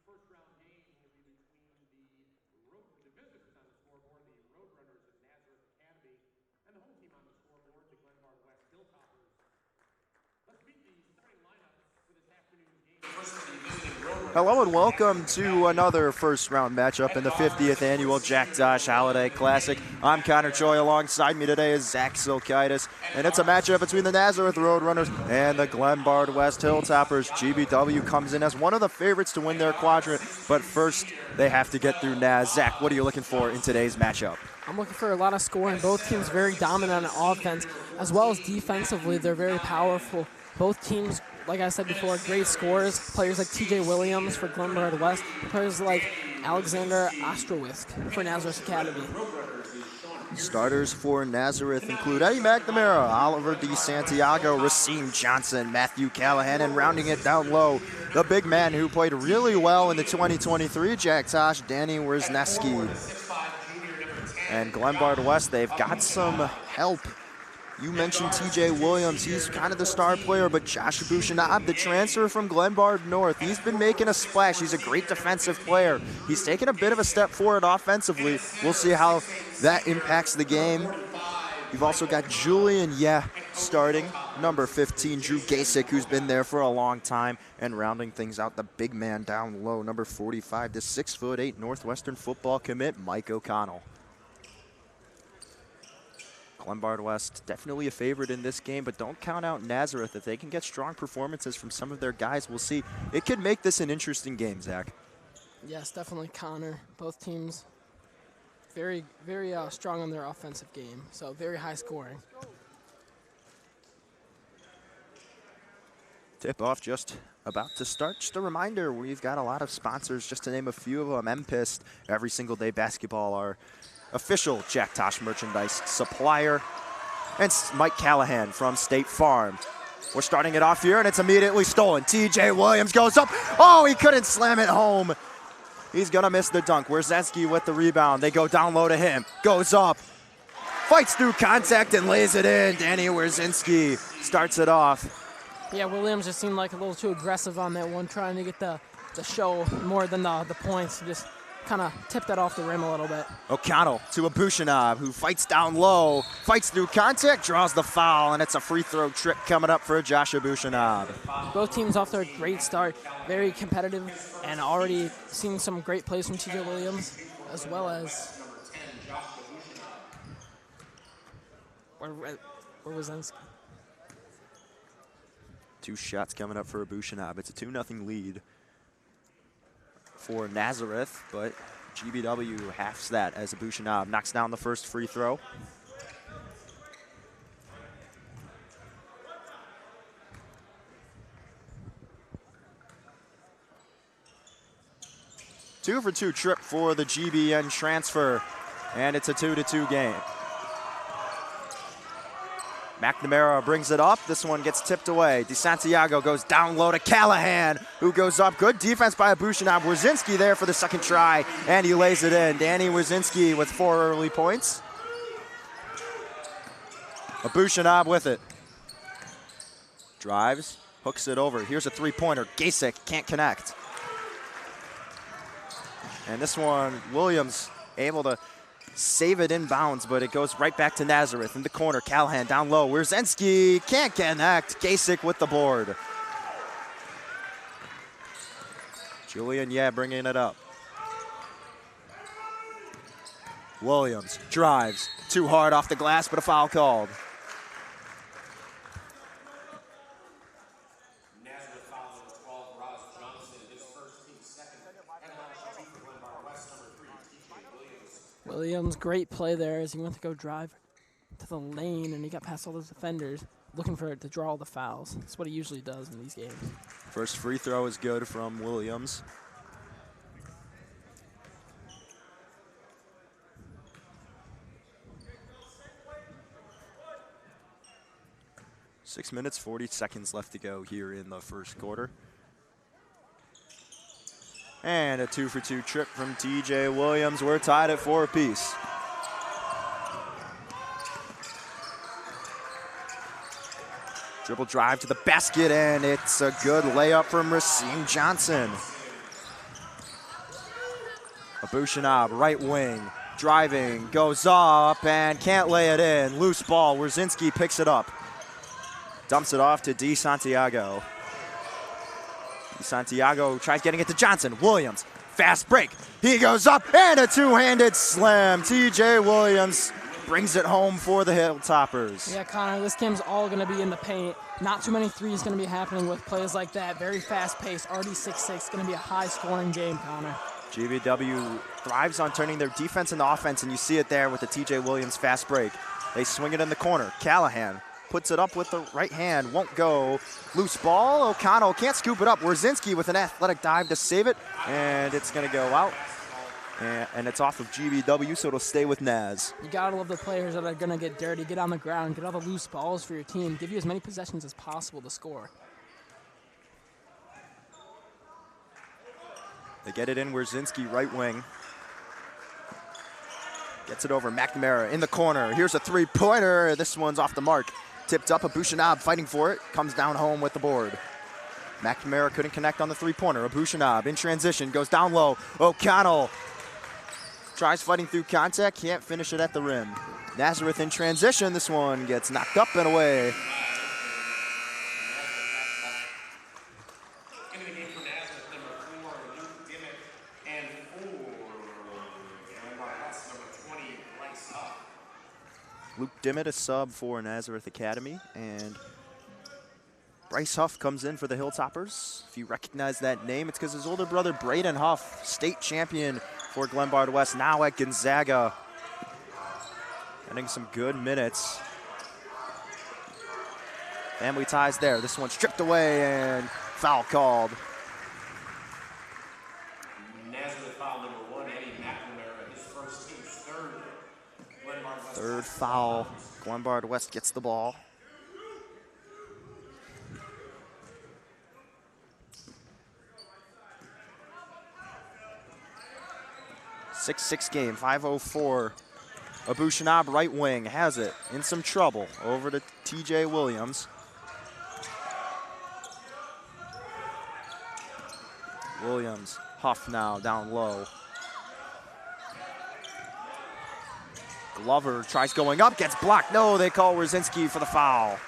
first round game will be between the visitors on the scoreboard, the Roadrunners of Nazareth Academy, and the home team on the scoreboard, the Glenbard West Hilltoppers. Let's meet the starting lineups for this afternoon's game. Hello and welcome to another first round matchup in the 50th annual Jack Tosh Holiday Classic. I'm Connor Choi. Alongside me today is Zach Silkaitis, and it's a matchup between the Nazareth Roadrunners and the Glenbard West Hilltoppers. GBW comes in as one of the favorites to win their quadrant, but first they have to get through Naz. Zach, what are you looking for in today's matchup? I'm looking for a lot of scoring. Both teams very dominant on offense, as well as defensively. They're very powerful. Both teams, like I said before, great scorers. Players like TJ Williams for Glenbard West. Players like Alexander Ostrowisk for Nazareth Academy. Starters for Nazareth include Eddie McNamara, Oliver DeSanto, Racine Johnson, Matthew Callahan, and rounding it down low, the big man who played really well in the 2023 Jack Tosh, Danny Wisniewski. And Glenbard West, they've got some help. You mentioned TJ Williams, he's kind of the star player, but Josh Bushanab, the transfer from Glenbard North, he's been making a splash. He's a great defensive player. He's taken a bit of a step forward offensively. We'll see how that impacts the game. You've also got Julian, starting. Number 15, Drew Gasik, who's been there for a long time. And rounding things out, the big man down low, number 45, the 6'8" Northwestern football commit, Mike O'Connell. Glenbard West definitely a favorite in this game, but don't count out Nazareth. If they can get strong performances from some of their guys, we'll see. It could make this an interesting game, Zach. Yes, definitely, Connor. Both teams very strong on their offensive game, so very high scoring. Tip-off just about to start. Just a reminder, we've got a lot of sponsors, just to name a few of them. M-Pist, Every Single Day Basketball, our official Jack Tosh merchandise supplier, and Mike Callahan from State Farm. We're starting it off here, and it's immediately stolen. TJ Williams goes up. Oh, he couldn't slam it home. He's gonna miss the dunk. Wierzynski with the rebound. They go down low to him. Goes up. Fights through contact and lays it in. Danny Wierzynski starts it off. Yeah, Williams just seemed like a little too aggressive on that one, trying to get the show more than the points. Just kind of tipped that off the rim a little bit. O'Connell to Bushanab, who fights down low, fights through contact, draws the foul, and it's a free throw trick coming up for Joshua Bushanab. Both teams off to a great start, very competitive, and already seeing some great plays from TJ Williams, as well as where was Ensky? 2 shots coming up for Bushanab. It's a 2-0 lead for Nazareth, but GBW halves that as Bushanab knocks down the first free throw. Two for two trip for the GBN transfer, and it's a 2-2 game. McNamara brings it up. This one gets tipped away. DeSanto goes down low to Callahan, who goes up. Good defense by Bushanab. Wierzynski there for the second try, and he lays it in. Danny Wierzynski with 4 early points. Bushanab with it. Drives, hooks it over. Here's a three-pointer. Gasik can't connect. And this one, Williams able to save it inbounds, but it goes right back to Nazareth in the corner. Callahan down low. Wierzynski can't connect. Gasik with the board. Julian, bringing it up. Williams drives. Too hard off the glass, but a foul called. Williams, great play there as he went to go drive to the lane, and he got past all those defenders, looking for it to draw all the fouls. That's what he usually does in these games. First free throw is good from Williams. Six minutes, 40 seconds left to go here in the first quarter. And a 2-for-2 trip from TJ Williams. We're tied at 4 apiece. Dribble drive to the basket, and it's a good layup from Racine Johnson. Abushanab, right wing, driving, goes up and can't lay it in. Loose ball, Wierzinski picks it up. Dumps it off to DeSanto. DeSanto tries getting it to Johnson. Williams, fast break. He goes up and a two-handed slam. TJ Williams brings it home for the Hilltoppers. Yeah, Connor, this game's all going to be in the paint. Not too many threes going to be happening with plays like that. Very fast pace, already 6-6. Going to be a high-scoring game, Connor. GVW thrives on turning their defense into offense, and you see it there with the TJ Williams fast break. They swing it in the corner. Callahan puts it up with the right hand, won't go. Loose ball, O'Connell can't scoop it up. Wierzinski with an athletic dive to save it, and it's going to go out. And it's off of GVW, so it'll stay with Naz. You gotta love the players that are gonna get dirty, get on the ground, get all the loose balls for your team, give you as many possessions as possible to score. They get it in, Wierzinski, right wing. Gets it over, McNamara in the corner. Here's a three-pointer. This one's off the mark. Tipped up, Abushanab fighting for it. Comes down home with the board. McNamara couldn't connect on the three-pointer. Abushanab in transition, goes down low. O'Connell tries fighting through contact, can't finish it at the rim. Nazareth in transition, this one gets knocked up and away. Into the game for Nazareth, number 4, Luke Dimmitt, and 4, that's number 20, Bryce Huff. Luke Dimmitt, a sub for Nazareth Academy, and Bryce Huff comes in for the Hilltoppers. If you recognize that name, it's because his older brother, Braden Huff, state champion for Glenbard West, now at Gonzaga. Getting some good minutes. Family ties there. This one stripped away and foul called. Nazareth foul number 1, Eddie McNamara, his first team's third. Glenbard West. Third foul. Glenbard West gets the ball. Six game, 5:04. Abushanab, right wing, has it, in some trouble. Over to TJ Williams. Williams, Huff now, down low. Glover tries going up, gets blocked. No, they call Wierzinski for the foul.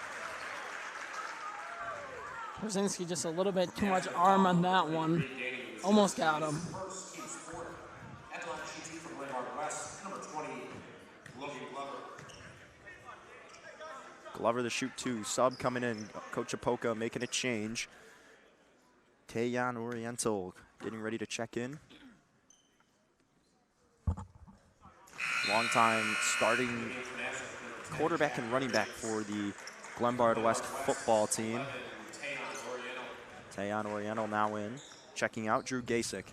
Wierzinski just a little bit too much arm on that one. Almost got him. Glover the shoot 2, sub coming in. Coach Apoka making a change. Tayan Oriental getting ready to check in. Long-time starting quarterback and running back for the Glenbard West football team. Tayan Oriental now in. Checking out Drew Gasick.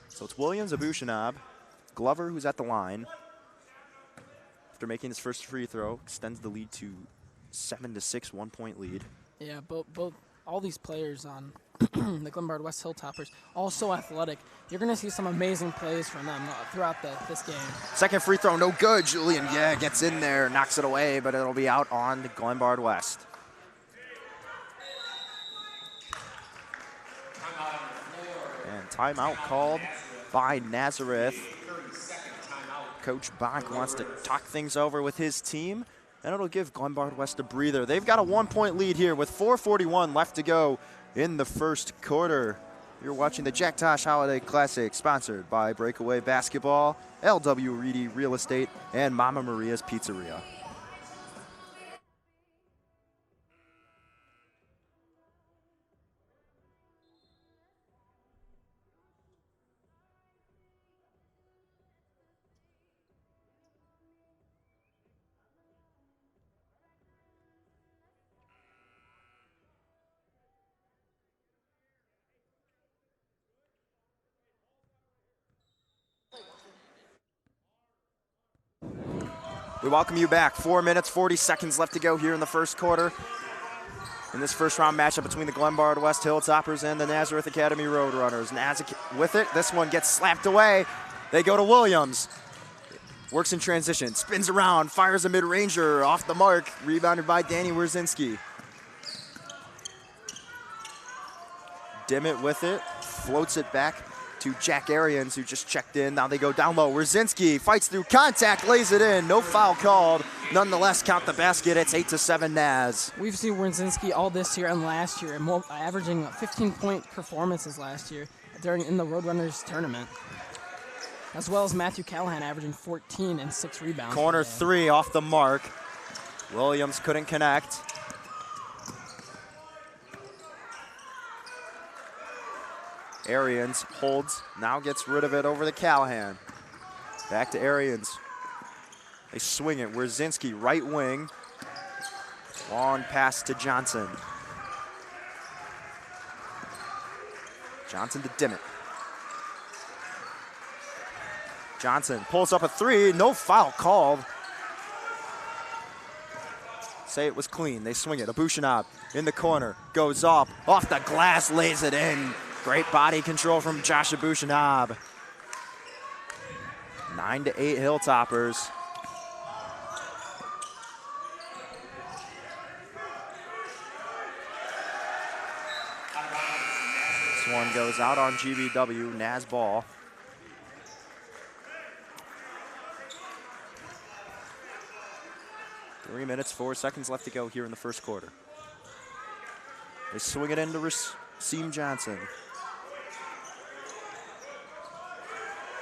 So it's Williams, Abushanab, Glover, who's at the line. After making his first free throw, extends the lead to 7-6, 1-point lead. Yeah, both all these players on the Glenbard West Hilltoppers, all so athletic. You're going to see some amazing plays from them throughout this game. Second free throw, no good. Julian, gets in there, knocks it away, but it'll be out on the Glenbard West. And timeout called by Nazareth. Coach Bach wants to talk things over with his team, and it'll give Glenbard West a breather. They've got a 1-point lead here with 4:41 left to go in the first quarter. You're watching the Jack Tosh Holiday Classic, sponsored by Breakaway Basketball, LW Reedy Real Estate, and Mama Maria's Pizzeria. We welcome you back. 4 minutes, 40 seconds left to go here in the first quarter. In this first round matchup between the Glenbard West Hilltoppers and the Nazareth Academy Roadrunners. Nazareth with it. This one gets slapped away. They go to Williams. Works in transition, spins around, fires a mid-ranger off the mark. Rebounded by Danny Wierzinski. Dimmitt with it, floats it back to Jack Arians, who just checked in. Now they go down low. Rzinski fights through contact, lays it in. No foul called. Nonetheless, count the basket. It's 8-7 Naz. We've seen Rzinski all this year and last year, averaging 15-point performances last year in the Roadrunners tournament, as well as Matthew Callahan averaging 14 and 6 rebounds. Corner three off the mark. Williams couldn't connect. Arians holds, now gets rid of it over to Callahan. Back to Arians. They swing it. Rzinski, right wing. Long pass to Johnson. Johnson to Dimmitt. Johnson pulls up a three, no foul called. Say it was clean, they swing it. Abushanab in the corner, goes up, off the glass, lays it in. Great body control from Josh Abushanab. 9-8 Hilltoppers. This one goes out on GBW, Naz ball. Three minutes, 4 seconds left to go here in the first quarter. They swing it into Rasim Johnson.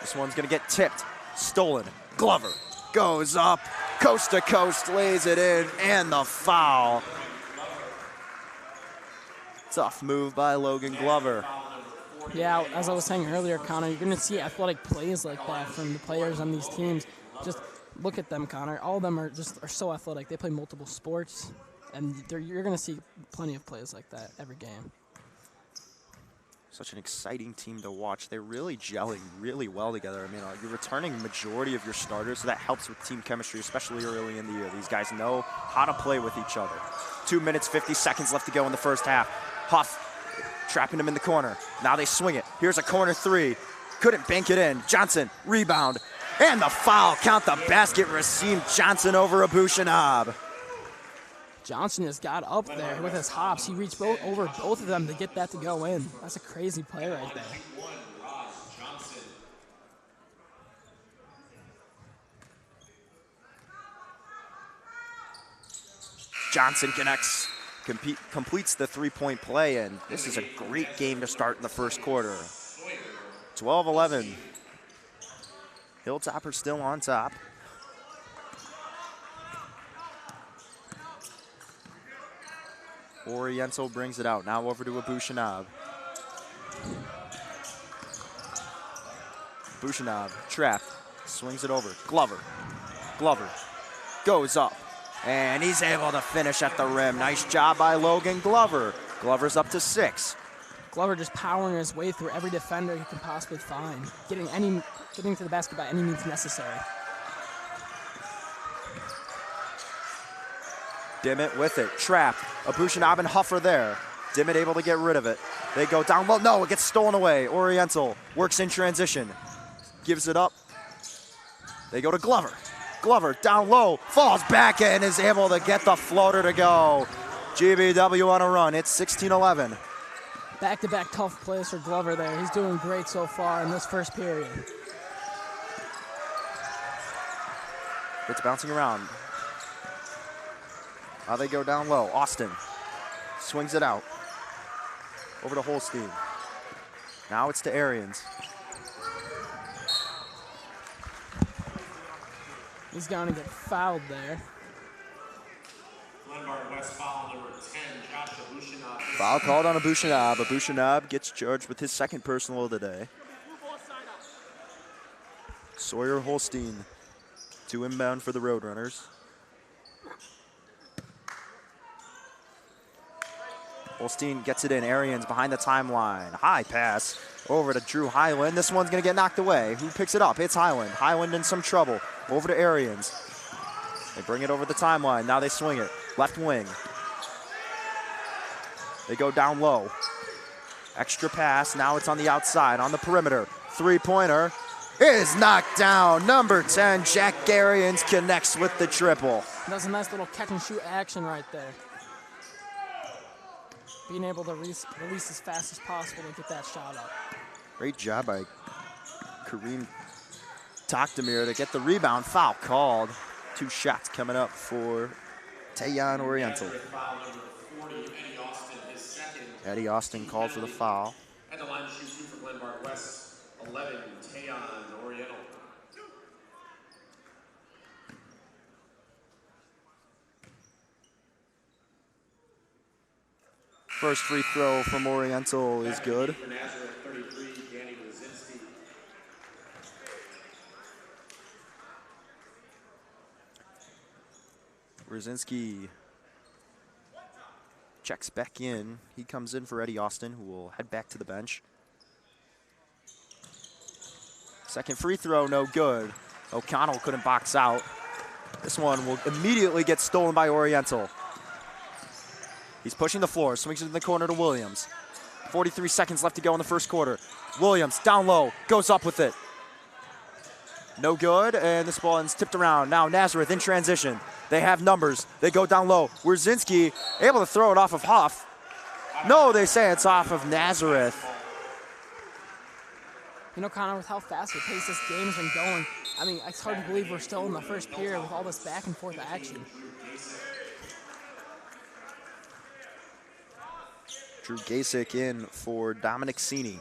This one's gonna get tipped, stolen. Glover goes up, coast to coast, lays it in, and the foul. Tough move by Logan Glover. Yeah, as I was saying earlier, Connor, you're gonna see athletic plays like that from the players on these teams. Just look at them, Connor. All of them are so athletic. They play multiple sports, and you're gonna see plenty of plays like that every game. Such an exciting team to watch. They're really gelling really well together. I mean, you're returning majority of your starters, so that helps with team chemistry, especially early in the year. These guys know how to play with each other. 2 minutes, 50 seconds left to go in the first half. Huff trapping him in the corner. Now they swing it. Here's a corner three. Couldn't bank it in. Johnson, rebound. And the foul. Count the basket. Rasim Johnson over Abushanab. Johnson just got up there with his hops. He reached over both of them to get that to go in. That's a crazy play right there. Johnson connects, completes the three-point play, and this is a great game to start in the first quarter. 12-11. Hilltoppers still on top. Oriental brings it out. Now over to Abushanab. Abushanab trapped. Swings it over. Glover. Glover goes up. And he's able to finish at the rim. Nice job by Logan Glover. Glover's up to 6. Glover just powering his way through every defender he can possibly find. Getting to the basket by any means necessary. Dimmitt with it, trapped. Abushanab and Huffer there. Dimmitt able to get rid of it. They go down low. No, it gets stolen away. Oriental works in transition. Gives it up. They go to Glover. Glover down low, falls back and is able to get the floater to go. GBW on a run. It's 16-11. Back-to-back tough plays for Glover there. He's doing great so far in this first period. It's bouncing around. Now they go down low. Austin swings it out. Over to Holstein. Now it's to Arians. He's going to get fouled there. Glenbard West foul number 10, Josh Abushanab. Foul called on Abushanab. Abushanab gets charged with his second personal of the day. Sawyer Holstein to inbound for the Roadrunners. Holstein gets it in. Arians behind the timeline. High pass over to Drew Highland. This one's going to get knocked away. Who picks it up? It's Highland. Highland in some trouble. Over to Arians. They bring it over the timeline. Now they swing it. Left wing. They go down low. Extra pass. Now it's on the outside, on the perimeter. Three-pointer is knocked down. Number 10, Jack Arians connects with the triple. That's a nice little catch-and-shoot action right there. Being able to release as fast as possible to get that shot up. Great job by Kareem Takdamir to get the rebound. Foul called. 2 shots coming up for Tayon Oriental. Eddie Austin called for the foul. At the line to shoot 2 for Glenbard West, 11, Tayon Oriental. First free throw from Oriental is good. For Nazareth, 33, Danny Brzezinski checks back in. He comes in for Eddie Austin, who will head back to the bench. Second free throw, no good. O'Connell couldn't box out. This one will immediately get stolen by Oriental. He's pushing the floor, swings it in the corner to Williams. 43 seconds left to go in the first quarter. Williams down low, goes up with it. No good, and this ball is tipped around. Now Nazareth in transition. They have numbers. They go down low. Brzezinski able to throw it off of Huff. No, they say it's off of Nazareth. You know, Connor, with how fast the pace this game's been going, I mean, it's hard to believe we're still in the first period with all this back and forth action. Drew Gasick in for Dominic Cini.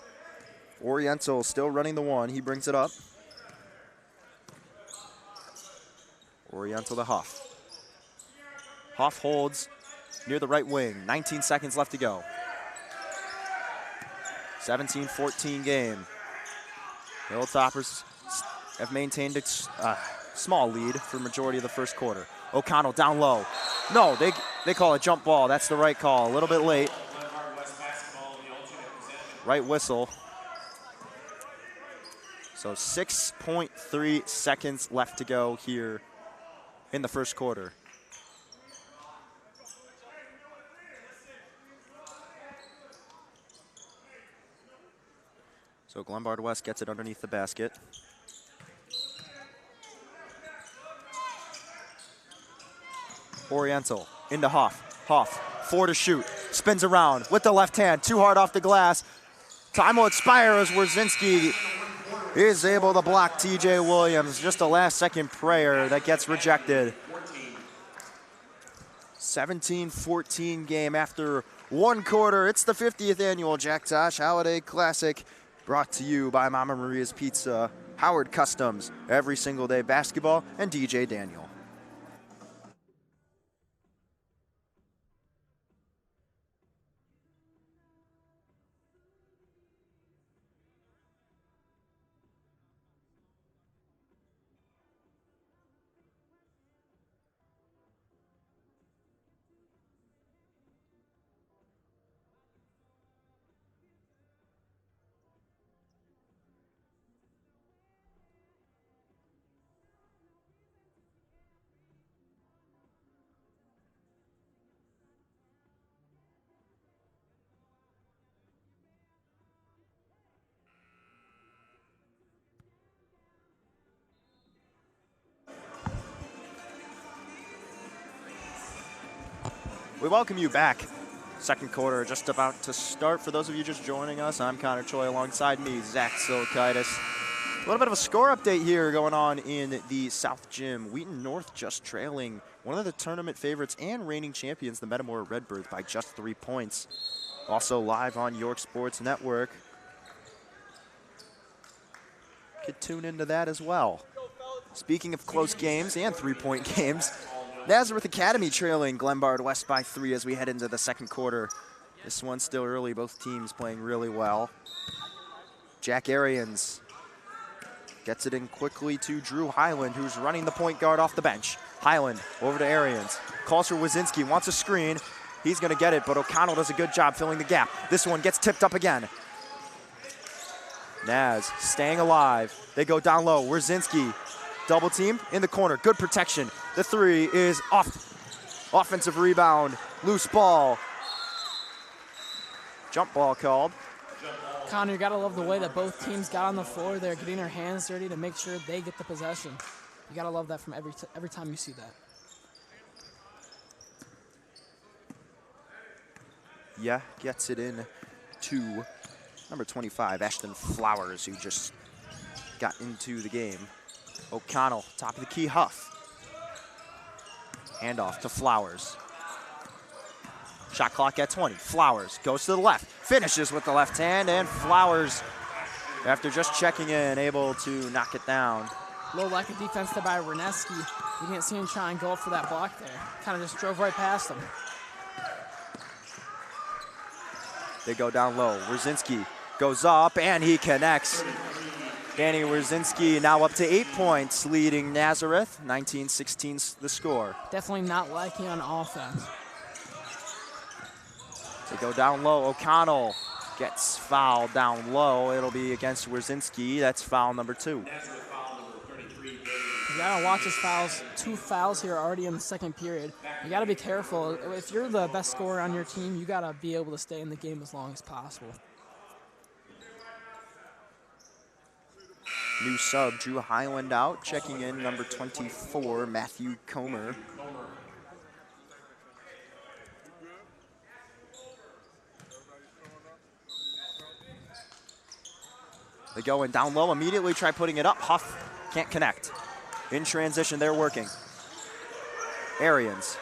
Oriental still running the one. He brings it up. Oriental to Huff. Huff holds near the right wing. 19 seconds left to go. 17-14 game. Hilltoppers have maintained a small lead for the majority of the first quarter. O'Connell down low. No, they call it jump ball. That's the right call. A little bit late. Right whistle. So 6.3 seconds left to go here in the first quarter. So Glenbard West gets it underneath the basket. Oriental into Huff. Huff, 4 to shoot. Spins around with the left hand, too hard off the glass. Time will expire as Brzezinski is able to block TJ Williams. Just a last-second prayer that gets rejected. 17-14 game after 1 quarter. It's the 50th annual Jack Tosh Holiday Classic, brought to you by Mama Maria's Pizza, Howard Customs, Every Single Day Basketball, and DJ Daniel. We welcome you back. Second quarter just about to start. For those of you just joining us, I'm Connor Choi, alongside me, Zach Silkaitis. A little bit of a score update here going on in the South Gym. Wheaton North just trailing one of the tournament favorites and reigning champions, the Metamora Redbirds, by just 3 points. Also live on York Sports Network. Could tune into that as well. Speaking of close games and 3-point games, Nazareth Academy trailing Glenbard West by 3 as we head into the second quarter. This one's still early, both teams playing really well. Jack Arians gets it in quickly to Drew Highland, who's running the point guard off the bench. Highland over to Arians, calls for Wazinski, wants a screen. He's gonna get it, but O'Connell does a good job filling the gap. This one gets tipped up again. Naz staying alive. They go down low, Wazinski. Double team in the corner, good protection. The 3 is off. Offensive rebound, loose ball. Jump ball called. Connor, you gotta love the way that both teams got on the floor. They're getting their hands dirty to make sure they get the possession. You gotta love that from every time you see that. Yeah, gets it in to number 25, Ashton Flowers, who just got into the game. O'Connell, top of the key, Huff. Handoff to Flowers. Shot clock at 20. Flowers goes to the left, finishes with the left hand, and Flowers, after just checking in, able to knock it down. Low lack of defense there by Reneski. You didn't see him try and go for that block there. Kind of just drove right past him. They go down low. Wierzinski goes up, and he connects. Danny Wierzinski now up to 8 points, leading Nazareth. 19-16 the score. Definitely not lacking on offense. They go down low. O'Connell gets fouled down low. It'll be against Wierzinski. That's foul number 2. You gotta watch his fouls. 2 fouls here already in the second period. You gotta be careful. If you're the best scorer on your team, you gotta be able to stay in the game as long as possible. New sub, Drew Highland out. Checking in, number 24, Matthew Comer. They go in down low, immediately try putting it up. Huff can't connect. In transition, they're working. Arians.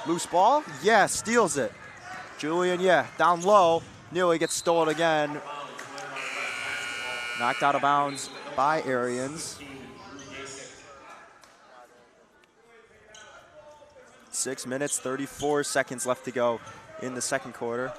Loose ball, yeah, steals it. Julian, yeah, down low. Nearly gets stolen again. Knocked out of bounds by Arians. 6 minutes, 34 seconds left to go in the second quarter.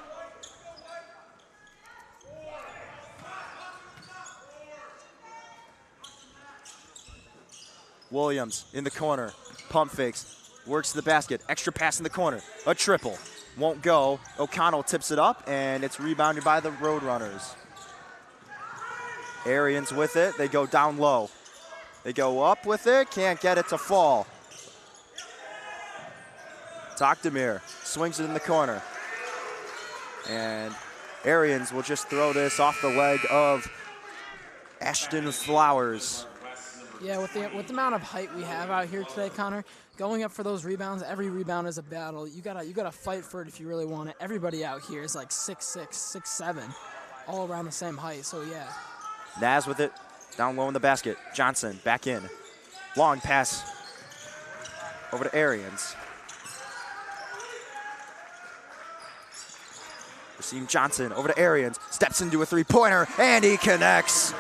Williams in the corner, pump fakes, works to the basket, extra pass in the corner, a triple, won't go. O'Connell tips it up, and it's rebounded by the Roadrunners. Arians with it, they go down low. They go up with it, can't get it to fall. Takdamir swings it in the corner. And Arians will just throw this off the leg of Ashton Flowers. Yeah, with the amount of height we have out here today, Connor, going up for those rebounds, every rebound is a battle. You gotta fight for it if you really want it. Everybody out here is like 6'6", 6'7", all around the same height, so yeah. Naz with it, down low in the basket. Johnson back in. Long pass over to Arians. Raheem Johnson over to Arians, steps into a three-pointer, and he connects.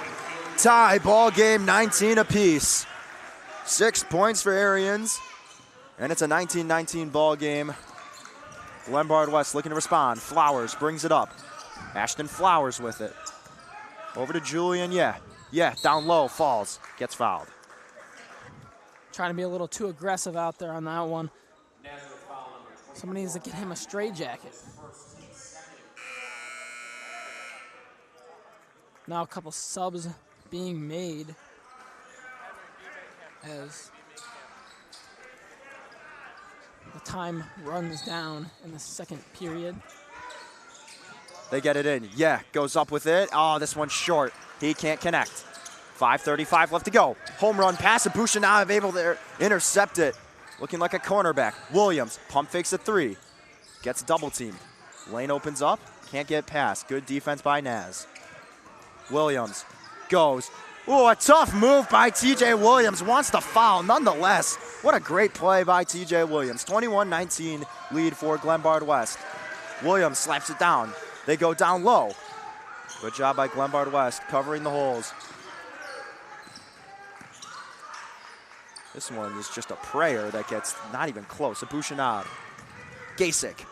Tie, ball game, 19 apiece. 6 points for Arians, and it's a 19-19 ball game. Glenbard West looking to respond. Flowers brings it up. Ashton Flowers with it. Over to Julian, yeah, down low, falls, gets fouled. Trying to be a little too aggressive out there on that one. Somebody needs to get him a straitjacket. Now a couple subs being made as the time runs down in the second period. They get it in. Yeah, goes up with it. Oh, this one's short. He can't connect. 5:35 left to go. Home run pass, and Bushanav able to intercept it. Looking like a cornerback. Williams pump fakes a three. Gets double teamed. Lane opens up. Can't get past. Good defense by Naz. Williams goes. Ooh, a tough move by TJ Williams. Wants to foul nonetheless. What a great play by TJ Williams. 21-19 lead for Glenbard West. Williams slaps it down. They go down low. Good job by Glenbard West covering the holes. This one is just a prayer that gets not even close. Abushanab. Gasek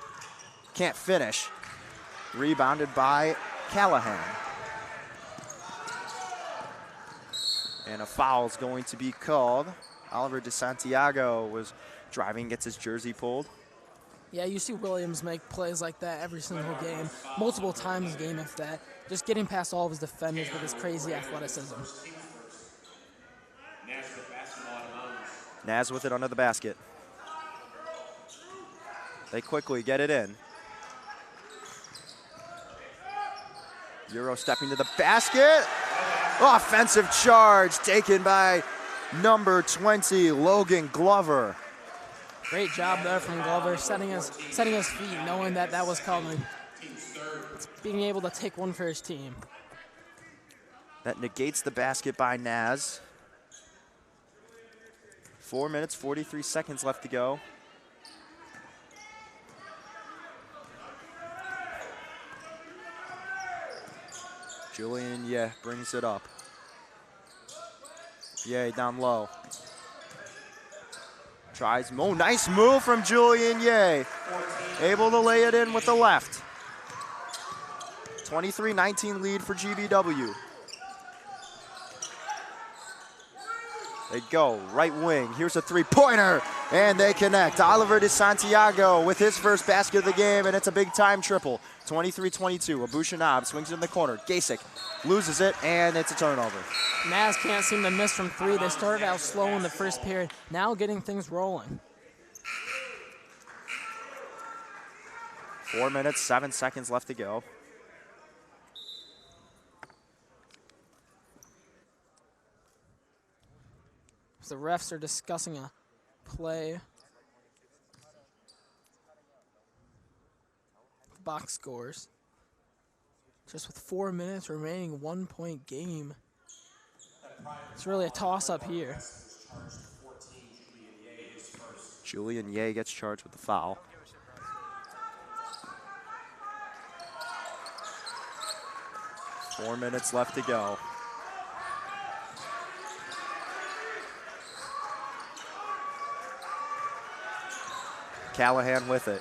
can't finish. Rebounded by Callahan. And a foul's going to be called. Oliver DeSanto was driving, gets his jersey pulled. Yeah, you see Williams make plays like that every single game, multiple times a game if that. Just getting past all of his defenders with his crazy athleticism. Naz with it under the basket. They quickly get it in. Euro stepping to the basket. Offensive charge taken by number 20, Logan Glover. Great job there from Glover, setting his feet, knowing that was coming. It's being able to take one for his team. That negates the basket by Naz. 4 minutes, 43 seconds left to go. Julian, brings it up. Down low. Tries, nice move from Julian Ye. Able to lay it in with the left. 23-19 lead for GBW. They go, right wing, here's a three-pointer, and they connect. Oliver DeSanto with his first basket of the game, and it's a big-time triple. 23-22, Abushanab swings it in the corner. Gasek loses it, and it's a turnover. Naz can't seem to miss from three. They started out slow in the first period, now getting things rolling. 4 minutes, 7 seconds left to go. The refs are discussing a play. Box scores. Just with 4 minutes remaining, 1 point game. It's really a toss-up here. Julian Ye gets charged with the foul. Four minutes left to go. Callahan with it.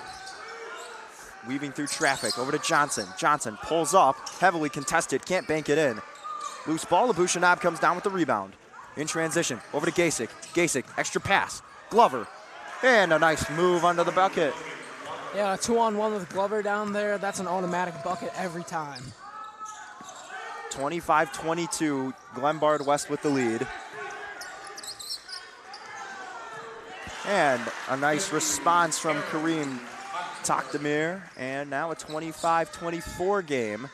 Weaving through traffic, over to Johnson. Johnson pulls up, heavily contested, can't bank it in. Loose ball, Abushanab comes down with the rebound. In transition, over to Gasek. Gasek, extra pass. Glover, and a nice move under the bucket. Yeah, a 2-on-1 with Glover down there. That's an automatic bucket every time. 25-22, Glenbard West with the lead. And a nice response from Kareem Takdamir, and now a 25-24 game.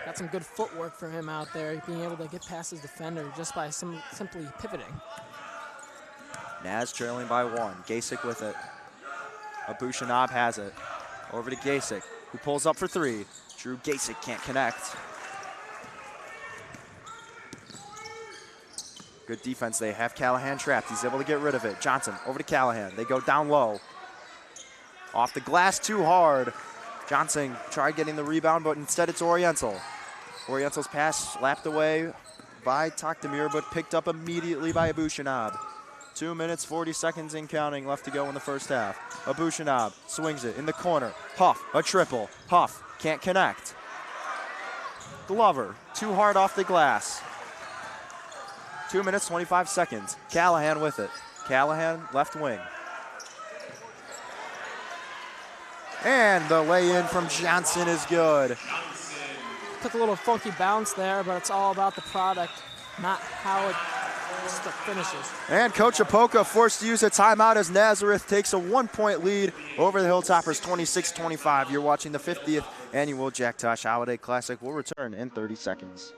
Got some good footwork from him out there, being able to get past his defender just by simply pivoting. Naz trailing by one. Gasek with it. Abushanab has it. Over to Gasek, who pulls up for three. Drew Gasek can't connect. Good defense. They have Callahan trapped. He's able to get rid of it. Johnson over to Callahan. They go down low. Off the glass too hard. Johnson tried getting the rebound, but instead it's Oriental. Oriental's pass slapped away by Takdamir, but picked up immediately by Abushanab. 2 minutes, 40 seconds and counting left to go in the first half. Abushanab swings it in the corner. Huff, a triple. Huff can't connect. Glover, too hard off the glass. 2 minutes, 25 seconds. Callahan with it. Callahan, left wing. And the lay-in from Johnson is good. Took a little funky bounce there, but it's all about the product, not how it finishes. And Coach Apoka forced to use a timeout as Nazareth takes a 1 point lead over the Hilltoppers, 26-25. You're watching the 50th annual Jack Tosh Holiday Classic. We'll return in 30 seconds.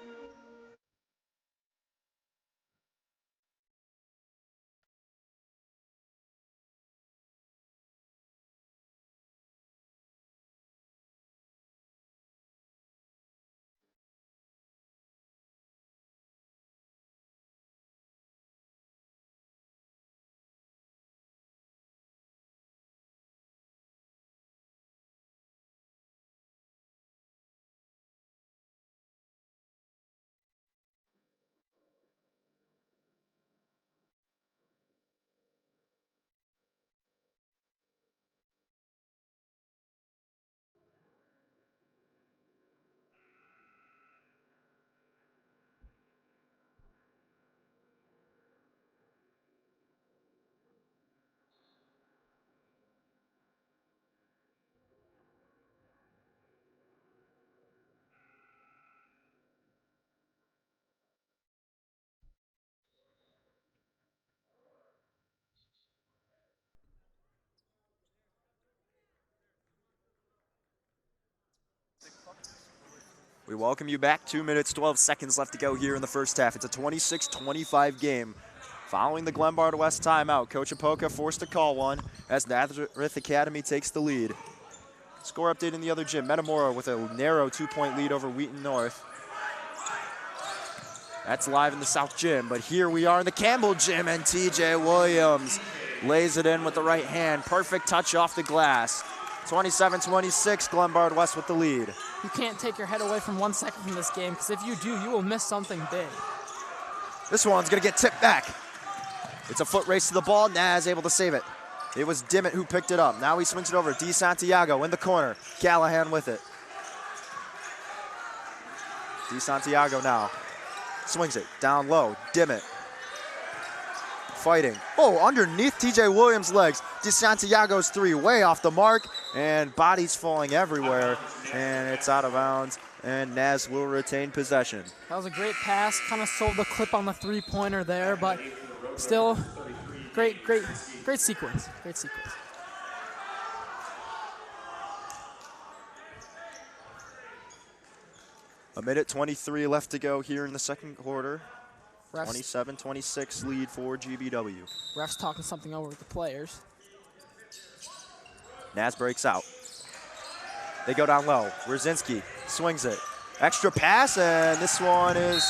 We welcome you back. 2 minutes, 12 seconds left to go here in the first half. It's a 26-25 game. Following the Glenbard West timeout, Coach Apoka forced to call one as Nazareth Academy takes the lead. Score update in the other gym. Metamora with a narrow 2-point lead over Wheaton North. That's live in the South Gym, but here we are in the Campbell Gym, and TJ Williams lays it in with the right hand. Perfect touch off the glass. 27-26, Glenbard West with the lead. You can't take your head away from 1 second from this game, because if you do, you will miss something big. This one's gonna get tipped back. It's a foot race to the ball. Naz able to save it. It was Dimmitt who picked it up. Now he swings it over. DeSanto in the corner. Callahan with it. DeSanto now swings it down low. Dimmitt fighting. Oh, underneath TJ Williams' legs. DeSanto's three way off the mark, and bodies falling everywhere, and it's out of bounds, and Naz will retain possession. That was a great pass. Kind of sold the clip on the three-pointer there, but still great sequence. Great sequence. A minute 23 left to go here in the second quarter. Refs, 27-26 lead for GBW. refs talking something over with the players. Naz breaks out. They go down low. Rzinski swings it. Extra pass, and this one is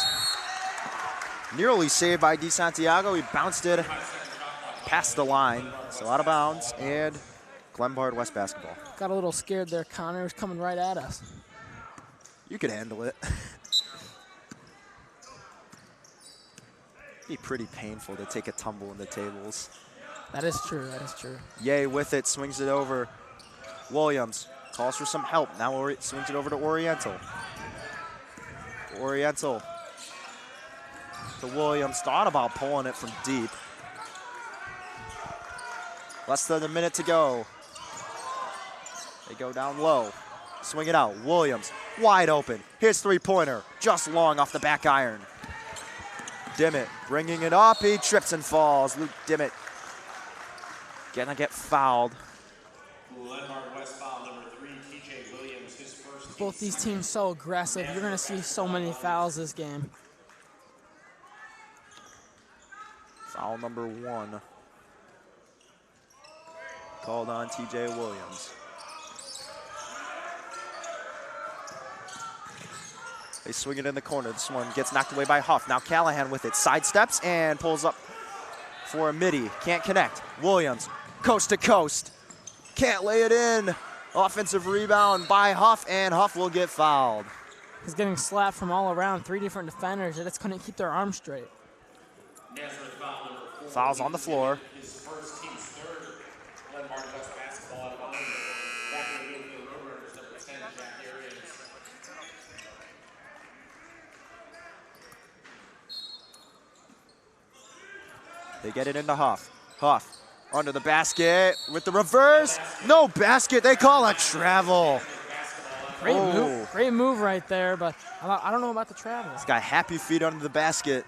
nearly saved by DeSanto. He bounced it past the line, so out of bounds, and Glenbard West basketball. Got a little scared there, Connor. He was coming right at us. You could handle it. It'd be pretty painful to take a tumble in the tables. That is true, that is true. Yay with it, swings it over. Williams calls for some help. Now swings it over to Oriental. Oriental to Williams. Thought about pulling it from deep. Less than a minute to go. They go down low. Swing it out. Williams wide open. His three-pointer just long off the back iron. Dimmitt bringing it up. He trips and falls. Luke Dimmitt gonna get fouled. Glenbard West foul number 3, TJ Williams, his first. Both these teams so aggressive. You're going to see so many fouls this game. Foul number 1. Called on TJ Williams. They swing it in the corner. This one gets knocked away by Huff. Now Callahan with it. Sidesteps and pulls up for a midi. Can't connect. Williams, coast to coast. Can't lay it in. Offensive rebound by Huff, and Huff will get fouled. He's getting slapped from all around. 3 different defenders. They just couldn't keep their arms straight. Fouls on the floor. His first team's third. Glenbard West basketball out of bounds. Back in the field, Roadrunners number 10, Jack Arians. They get it into Huff. Huff under the basket with the reverse. No basket. They call a travel. Great move right there, but I don't know about the travel. This guy happy feet under the basket.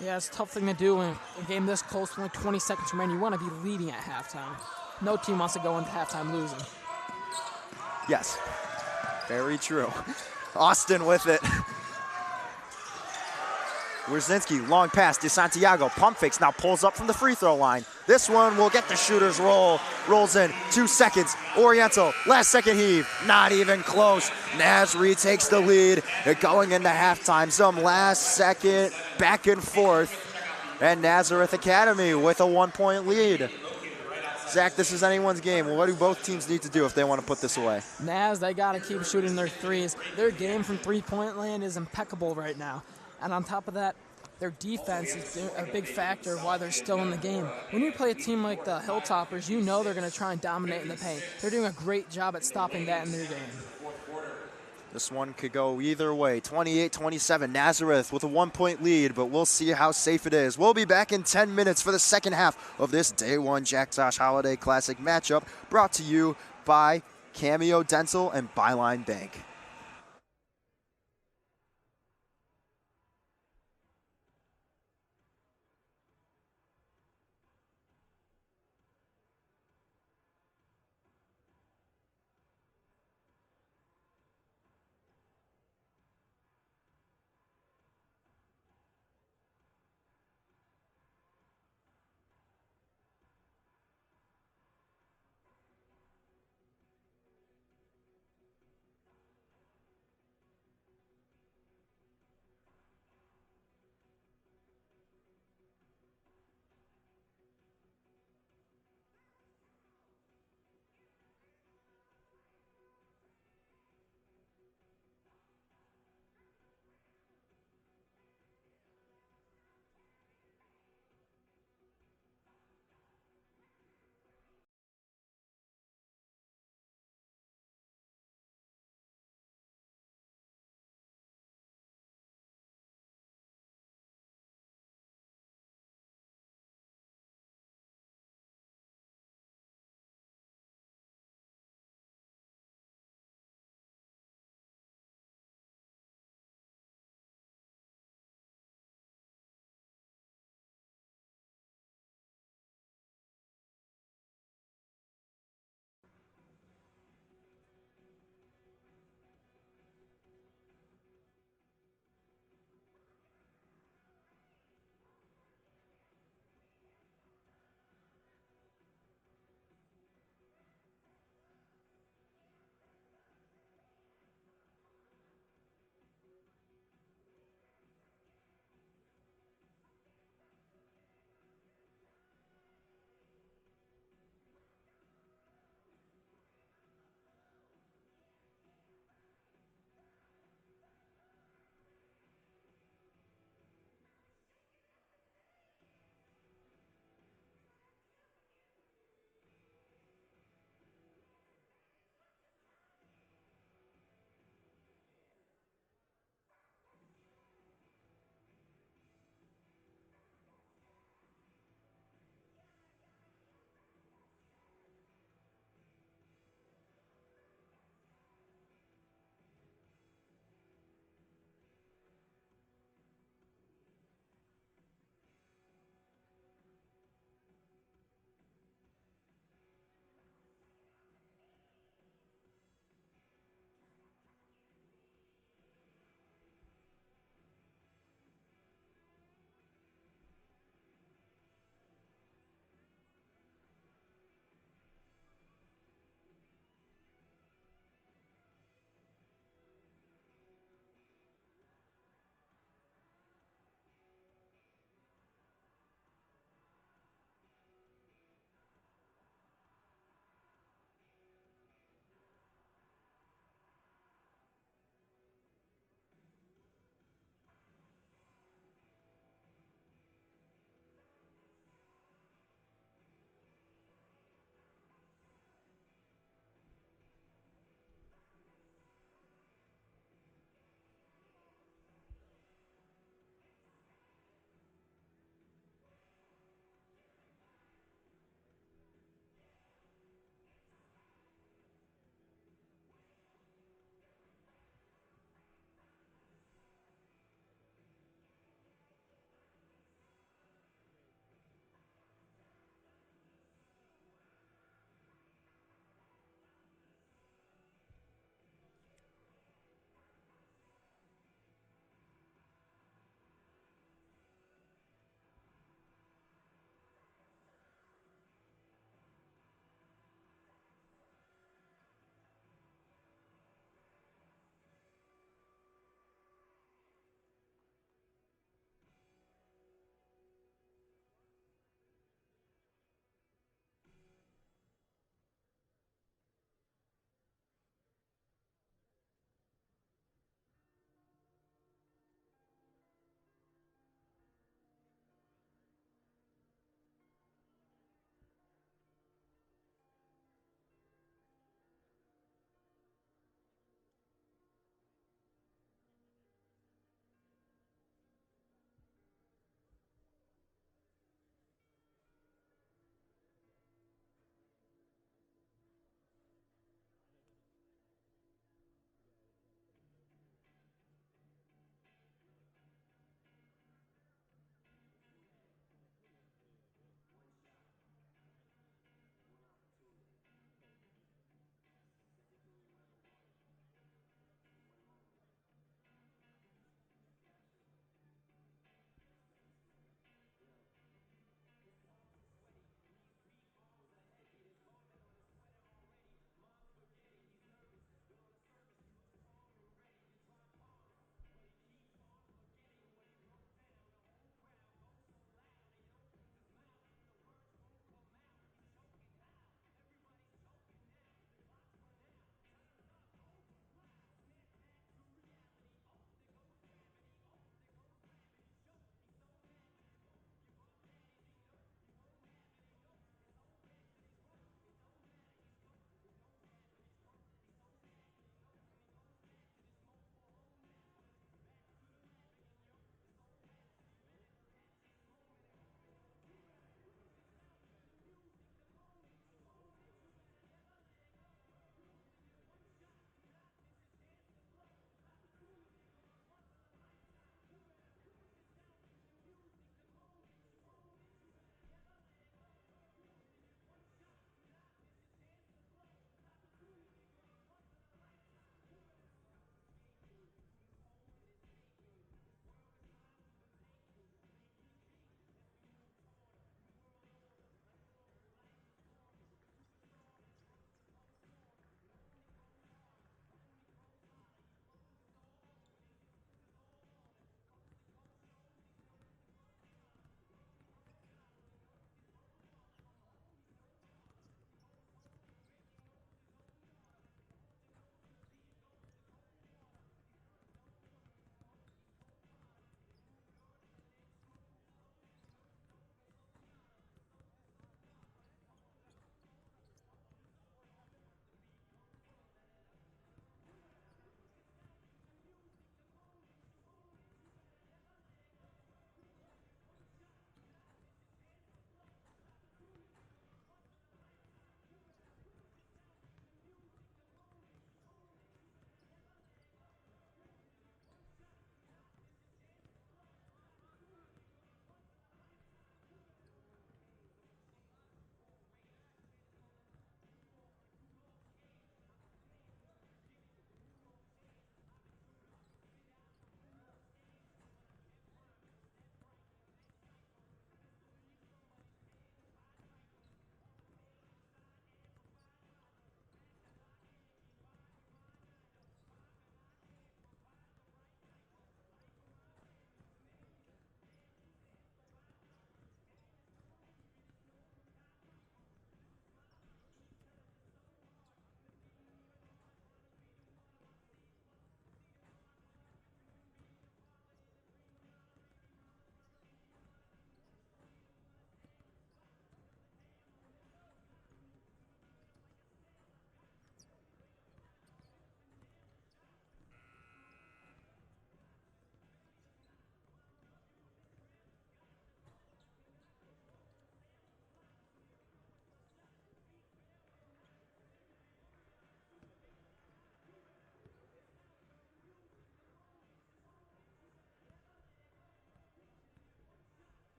Yeah, it's a tough thing to do in a game this close with only 20 seconds remaining. You want to be leading at halftime. No team wants to go into halftime losing. Yes, very true. Austin with it. Wierzinski, long pass, DeSanto, pump fakes, now pulls up from the free throw line. This one will get the shooter's roll, rolls in, 2 seconds, Oriental, last second heave, not even close. Naz retakes the lead, they're going into halftime, some last second back and forth, and Nazareth Academy with a 1-point lead. Zach, this is anyone's game. What do both teams need to do if they want to put this away? Naz, they got to keep shooting their threes. Their game from three-point land is impeccable right now. And on top of that, their defense is a big factor of why they're still in the game. When you play a team like the Hilltoppers, you know they're going to try and dominate in the paint. They're doing a great job at stopping that in their game. This one could go either way. 28-27, Nazareth with a 1-point lead, but we'll see how safe it is. We'll be back in 10 minutes for the second half of this Day 1 Jack Tosh Holiday Classic matchup, brought to you by Cameo Dental and Byline Bank.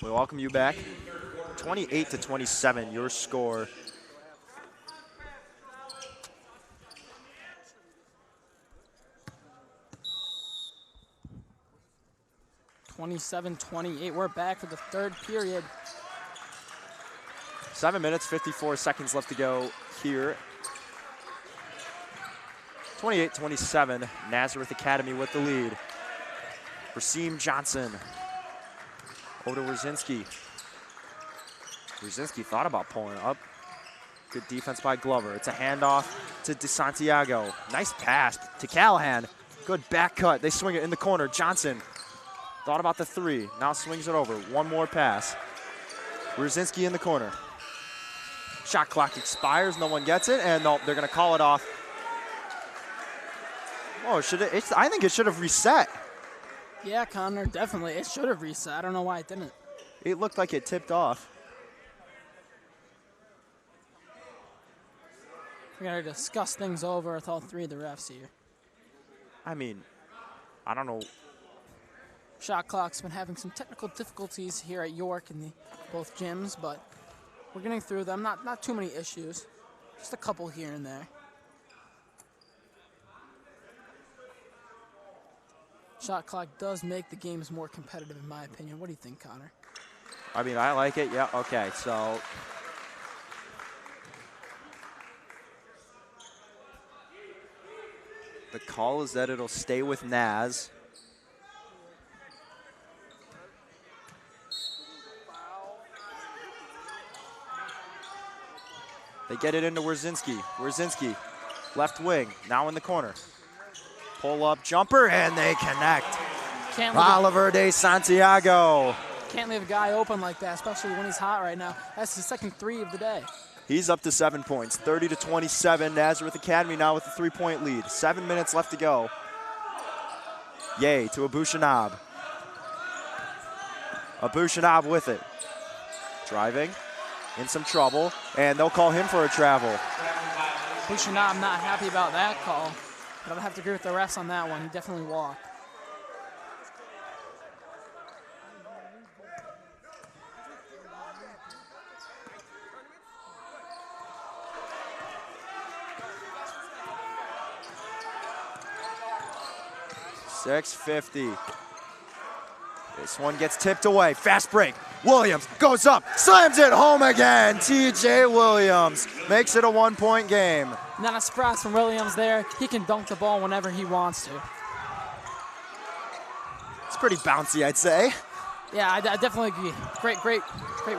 We welcome you back. 28-27, your score. (27-28). We're back for the third period. 7 minutes, 54 seconds left to go here. 28-27, Nazareth Academy with the lead. Rasim Johnson over to Wierzinski. Wierzinski thought about pulling up. Good defense by Glover. It's a handoff to DeSanto. Nice pass to Callahan. Good back cut. They swing it in the corner. Johnson thought about the three. Now swings it over. One more pass. Wierzinski in the corner. Shot clock expires. No one gets it. And no, they're going to call it off. Oh, I think it should have reset. Yeah, Connor, definitely. It should have reset. I don't know why it didn't. It looked like it tipped off. We got to discuss things over with all three of the refs here. I mean, I don't know. Shot clock's been having some technical difficulties here at York in both gyms, but we're getting through them. Not too many issues. Just a couple here and there. Shot clock does make the games more competitive, in my opinion. What do you think, Connor? I mean, I like it. Yeah, okay, so. The call is that it'll stay with Naz. They get it into Wierzinski. Wierzinski, left wing, now in the corner. Pull up jumper, and they connect. Oliver DeSanto. Can't leave a guy open like that, especially when he's hot right now. That's his second three of the day. He's up to 7 points, 30-27. Nazareth Academy now with a 3-point lead. 7 minutes left to go. Yay to Abushanab. Abushanab with it. Driving, in some trouble, and they'll call him for a travel. Abushanab not happy about that call. But I don't have to agree with the refs on that one. He definitely walked. .650. This one gets tipped away. Fast break. Williams goes up, slams it home again. TJ Williams makes it a 1-point game. Not a surprise from Williams there. He can dunk the ball whenever he wants to. It's pretty bouncy, I'd say. Yeah, I definitely agree. Great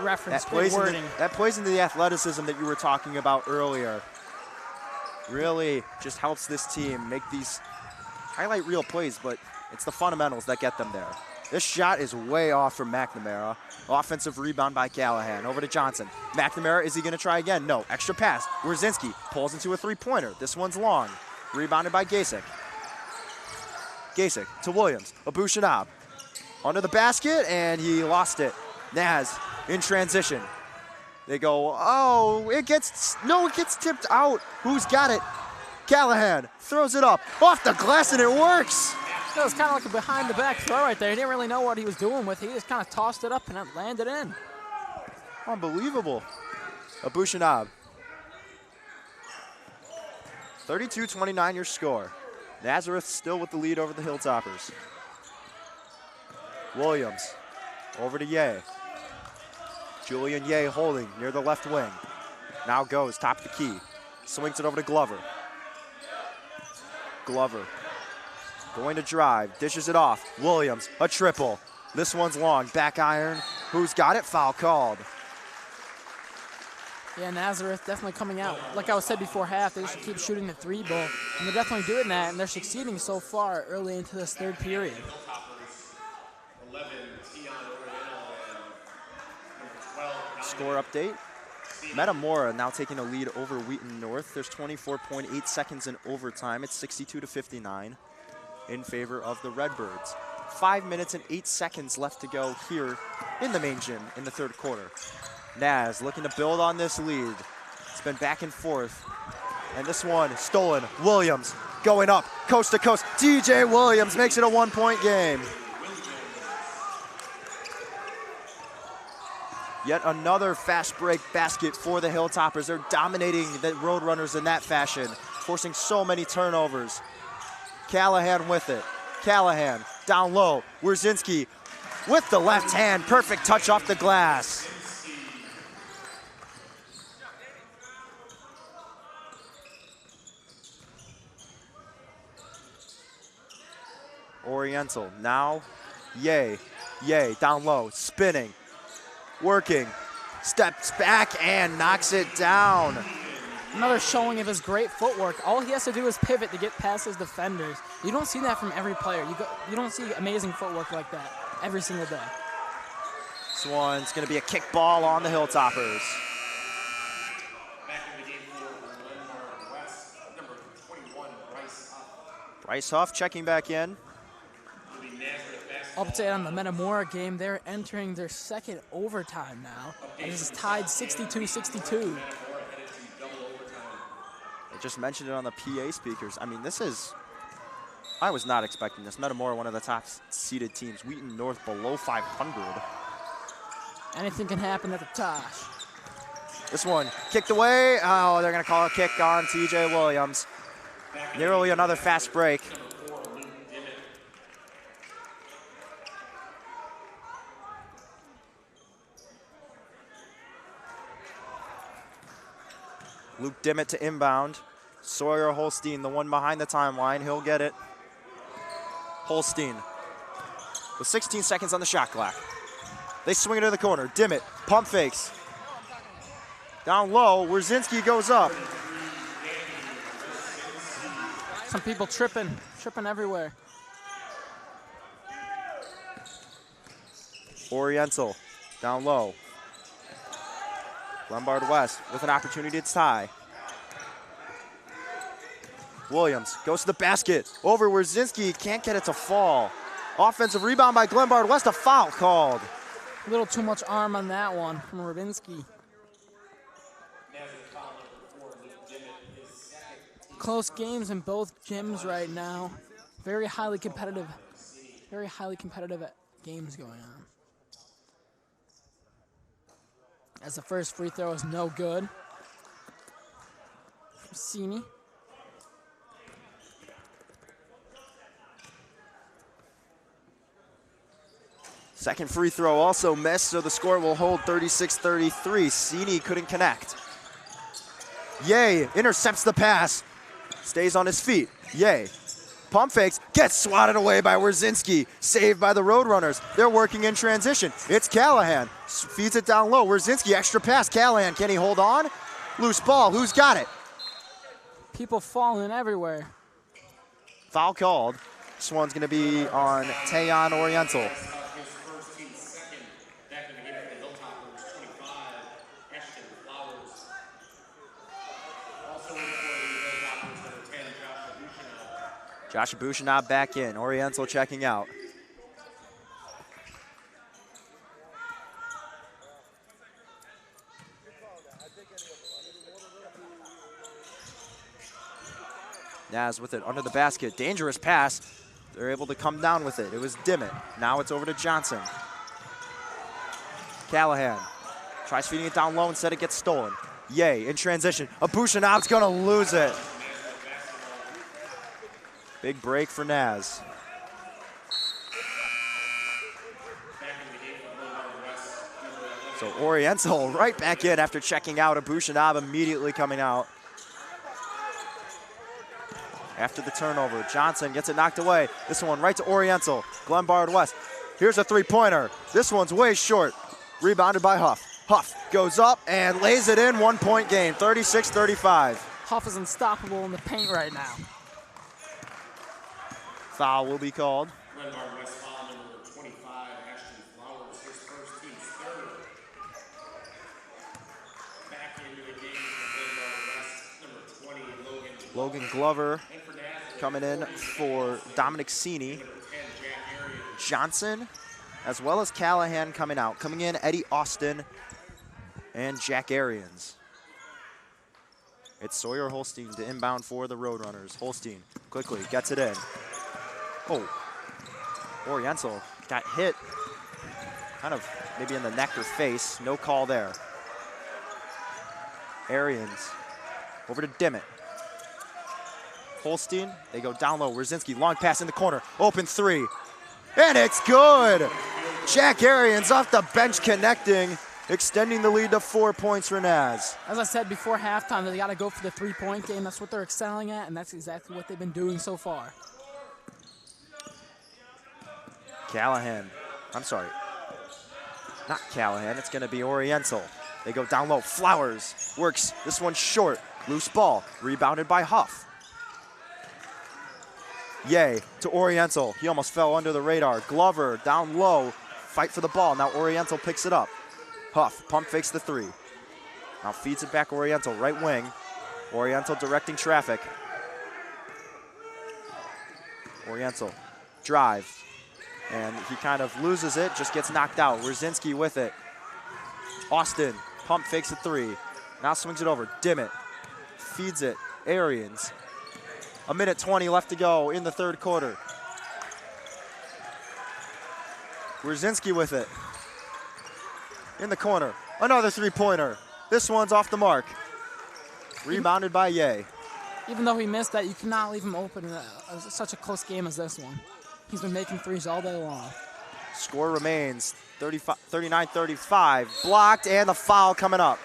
reference, great wording. That plays into the athleticism that you were talking about earlier. Really just helps this team make these highlight reel plays, but it's the fundamentals that get them there. This shot is way off from McNamara. Offensive rebound by Callahan. Over to Johnson. McNamara, is he going to try again? No. Extra pass. Wierzinski pulls into a three-pointer. This one's long. Rebounded by Gasek. Gasek to Williams. Abushanab under the basket, and he lost it. Naz in transition. They go, oh, it gets tipped out. Who's got it? Callahan throws it up off the glass, and it works. It was kind of like a behind-the-back throw right there. He didn't really know what he was doing with it. He just kind of tossed it up and it landed in. Unbelievable. Abushanab. 32-29 your score. Nazareth still with the lead over the Hilltoppers. Williams over to Ye. Julian Ye holding near the left wing. Now goes top of the key. Swings it over to Glover. Glover going to drive, dishes it off. Williams, a triple. This one's long, back iron. Who's got it? Foul called. Yeah, Nazareth definitely coming out. Like I was said before half, they should keep shooting the three ball. And they're definitely doing that, and they're succeeding so far early into this third period. Score update. Metamora now taking a lead over Wheaton North. There's 24.8 seconds in overtime. It's 62-59 in favor of the Redbirds. 5 minutes and 8 seconds left to go here in the main gym in the third quarter. Naz looking to build on this lead. It's been back and forth. And this one stolen. Williams going up coast to coast. TJ Williams makes it a 1-point game. Yet another fast break basket for the Hilltoppers. They're dominating the Roadrunners in that fashion, forcing so many turnovers. Callahan with it. Callahan down low. Wierzinski with the left hand. Perfect touch off the glass. Oriental now. Yay down low, spinning, working, steps back and knocks it down. Another showing of his great footwork. All he has to do is pivot to get past his defenders. You don't see that from every player. You don't see amazing footwork like that every single day. This one's going to be a kick ball on the Hilltoppers. Back in the game for Glenbard West, number 21, Bryce Huff. Bryce Huff checking back in. Update on the Metamora game. They're entering their second overtime now. And this is tied 62-62. I just mentioned it on the PA speakers. I mean, I was not expecting this. Metamora, one of the top seeded teams. Wheaton North below 500. Anything can happen at the Tosh. This one kicked away. Oh, they're going to call a kick on TJ Williams. Nearly another fast break. Luke Dimmitt to inbound. Sawyer Holstein, the one behind the timeline. He'll get it. Holstein with 16 seconds on the shot clock. They swing it to the corner. Dimmitt, pump fakes. Down low, Wierzinski goes up. Some people tripping everywhere. Oriental, down low. Glenbard West with an opportunity to tie. Williams goes to the basket. Over Wierzinski, can't get it to fall. Offensive rebound by Glenbard West, a foul called. A little too much arm on that one from Rubinski. Close games in both gyms right now. Very highly competitive games going on. As the first free throw is no good. Cini. Second free throw also missed, so the score will hold 36-33. Cini couldn't connect. Yay intercepts the pass. Stays on his feet. Yay. Pump fakes, gets swatted away by Wierzinski. Saved by the Roadrunners. They're working in transition. It's Callahan. Feeds it down low. Wierzinski, extra pass. Callahan, can he hold on? Loose ball, who's got it? People falling everywhere. Foul called. This one's gonna be on Tayon Oriental. Josh Abushanab back in. Oriental checking out. Naz with it under the basket. Dangerous pass. They're able to come down with it. It was Dimmitt. Now it's over to Johnson. Callahan tries feeding it down low. Instead it gets stolen. Yay, in transition. Abushanab's gonna lose it. Big break for Naz. So Oriental right back in after checking out. Abushanab immediately coming out. After the turnover, Johnson gets it knocked away. This one right to Oriental. Glenbard West. Here's a three-pointer. This one's way short. Rebounded by Huff. Huff goes up and lays it in. 1 point game, 36-35. Huff is unstoppable in the paint right now. Foul will be called. Glenbard West foul number 25, Ashton Flowers, his first team starter. Back into the game for Glenbard West, number 20, Logan Glover coming in for Dominic Cini. Johnson, as well as Callahan coming out. Coming in, Eddie Austin and Jack Arians. It's Sawyer Holstein to inbound for the Roadrunners. Holstein quickly gets it in. Oh, Oriental got hit kind of maybe in the neck or face. No call there. Arians over to Dimmitt. Holstein, they go down low. Wierzinski, long pass in the corner. Open three. And it's good. Jack Arians off the bench connecting, extending the lead to 4 points for Naz. As I said before halftime, they got to go for the three-point game. That's what they're excelling at, and that's exactly what they've been doing so far. Callahan, I'm sorry, not Callahan, it's gonna be Oriental. They go down low, Flowers works, this one's short, loose ball, rebounded by Huff. Yay to Oriental, he almost fell under the radar. Glover down low, fight for the ball, now Oriental picks it up. Huff, pump fakes the three. Now feeds it back Oriental, right wing. Oriental directing traffic. Oriental drives. And he kind of loses it, just gets knocked out. Wierzinski with it. Austin, pump fakes a three. Now swings it over. Dimmitt feeds it. Arians. 1:20 left to go in the third quarter. Wierzinski with it. In the corner. Another three-pointer. This one's off the mark. Rebounded by Ye. Even though he missed that, you cannot leave him open in such a close game as this one. He's been making threes all day long. Score remains 39-35. Blocked, and the foul coming up.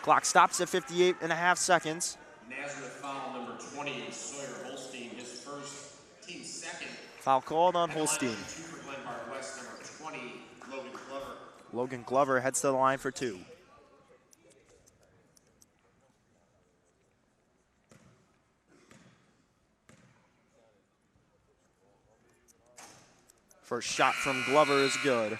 Clock stops at 58.5 seconds. Nazareth foul number 20, Sawyer Holstein, his first, team second. Foul called on Holstein. 2 for Glenbard West, number 20, Logan Glover. Logan Glover heads to the line for 2. First shot from Glover is good.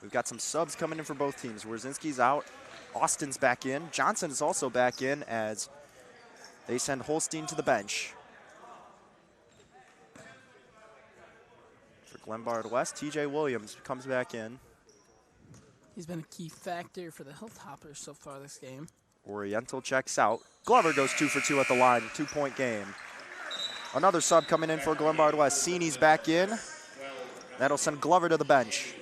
We've got some subs coming in for both teams. Wierzinski's out. Austin's back in. Johnson is also back in as they send Holstein to the bench. For Glenbard West, TJ Williams comes back in. He's been a key factor for the Hilltoppers so far this game. Oriental checks out. Glover goes 2 for 2 at the line. 2-point game. Another sub coming in for Glenbard West. Sini's back in. That'll send Glover to the bench.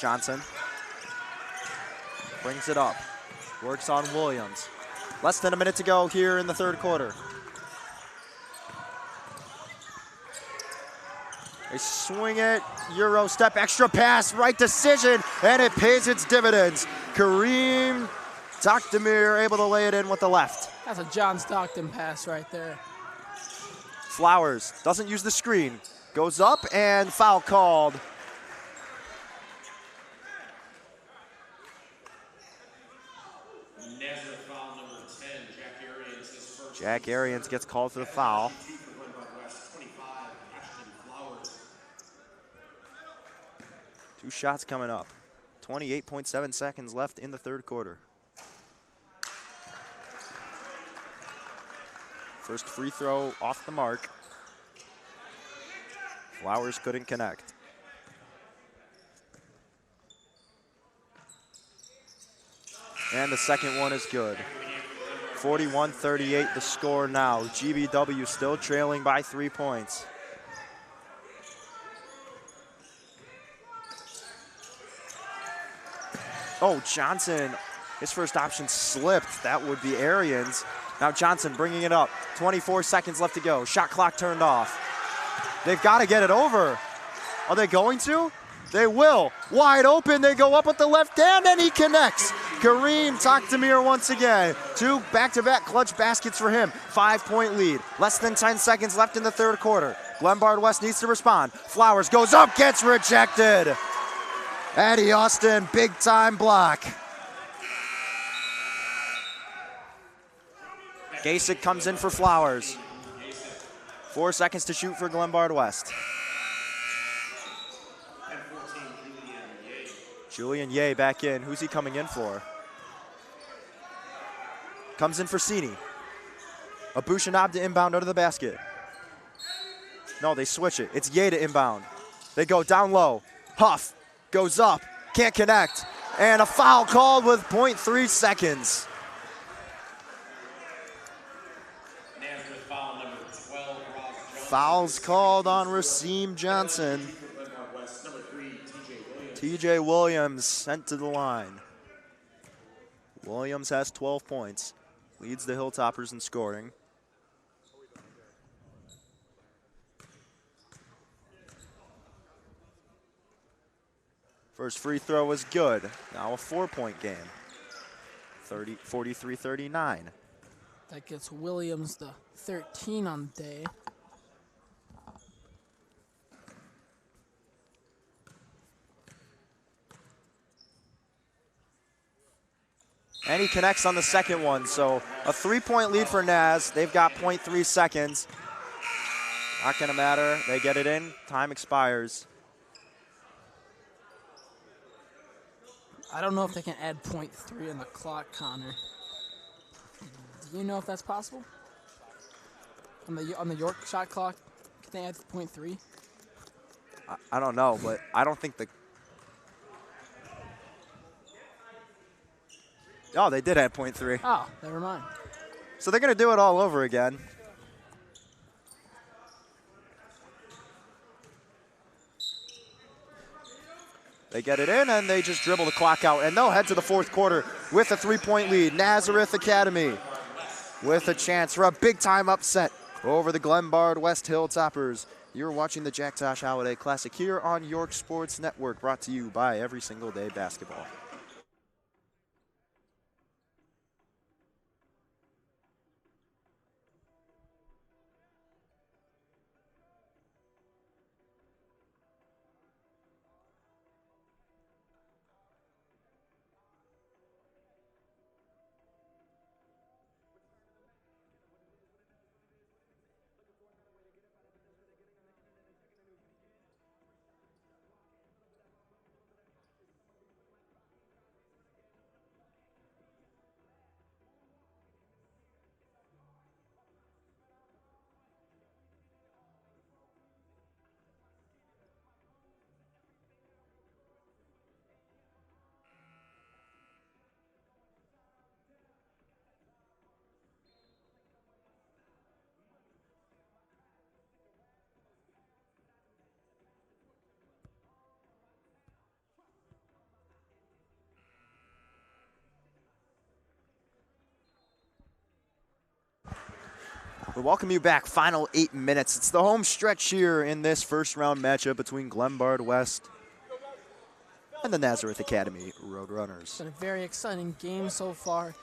Johnson brings it up. Works on Williams. Less than a minute to go here in the third quarter. They swing it, Euro step, extra pass, right decision, and it pays its dividends. Kareem Takdamir able to lay it in with the left. That's a John Stockton pass right there. Flowers doesn't use the screen, goes up, and foul called. Nazareth foul number 10, Jack Arians, his first. Jack Arians gets called for the foul. 2 for Glenbard West, 25, Ashton Flowers. 2 shots coming up. 28.7 seconds left in the third quarter. First free throw off the mark. Flowers couldn't connect. And the second one is good. 41-38 the score now. GBW still trailing by 3 points. Oh, Johnson, his first option slipped. That would be Arians. Now Johnson bringing it up. 24 seconds left to go. Shot clock turned off. They've got to get it over. Are they going to? They will. Wide open, they go up with the left hand, and he connects. Kareem Takdamir once again. 2 back-to-back clutch baskets for him. 5-point lead. Less than 10 seconds left in the third quarter. Glenbard West needs to respond. Flowers goes up, gets rejected. Addie Austin, big-time block. Gasek comes in for Flowers. 4 seconds to shoot for Glenbard West. Julian Ye back in. Who's he coming in for? Comes in for Sini. Abushanab to inbound under the basket. No, they switch it. It's Ye to inbound. They go down low. Huff goes up. Can't connect. And a foul called with 0.3 seconds. Nazareth foul number 12, Fouls called on Raseem Johnson. Number 3, TJ Williams sent to the line. Williams has 12 points, leads the Hilltoppers in scoring. First free throw was good. Now a 4-point game. 43-39. That gets Williams the 13 on the day. And he connects on the second one, so a 3-point lead for Naz. They've got 0.3 seconds. Not gonna matter, they get it in, time expires. I don't know if they can add 0.3 on the clock, Connor. Do you know if that's possible? On the York shot clock, can they add 0.3? I don't know, but I don't think the... Oh, they did add 0.3. Oh, never mind. So they're gonna do it all over again. They get it in and they just dribble the clock out, and they'll head to the fourth quarter with a 3-point lead. Nazareth Academy with a chance for a big-time upset over the Glenbard West Hilltoppers. You're watching the Jack Tosh Holiday Classic here on York Sports Network, brought to you by Every Single Day Basketball. We welcome you back. Final 8 minutes. It's the home stretch here in this first round matchup between Glenbard West and the Nazareth Academy Roadrunners. It's been a very exciting game so far.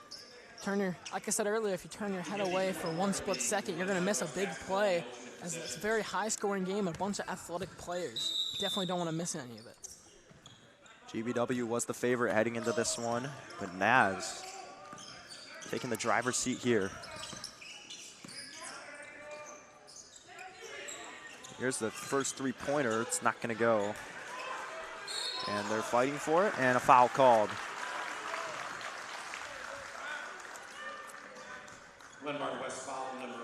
Like I said earlier, if you turn your head away for one split second, you're going to miss a big play, as it's a very high-scoring game, a bunch of athletic players. Definitely don't want to miss any of it. GBW was the favorite heading into this one, but Naz taking the driver's seat here. Here's the first three-pointer. It's not going to go. And they're fighting for it, and a foul called. Glenbard West foul number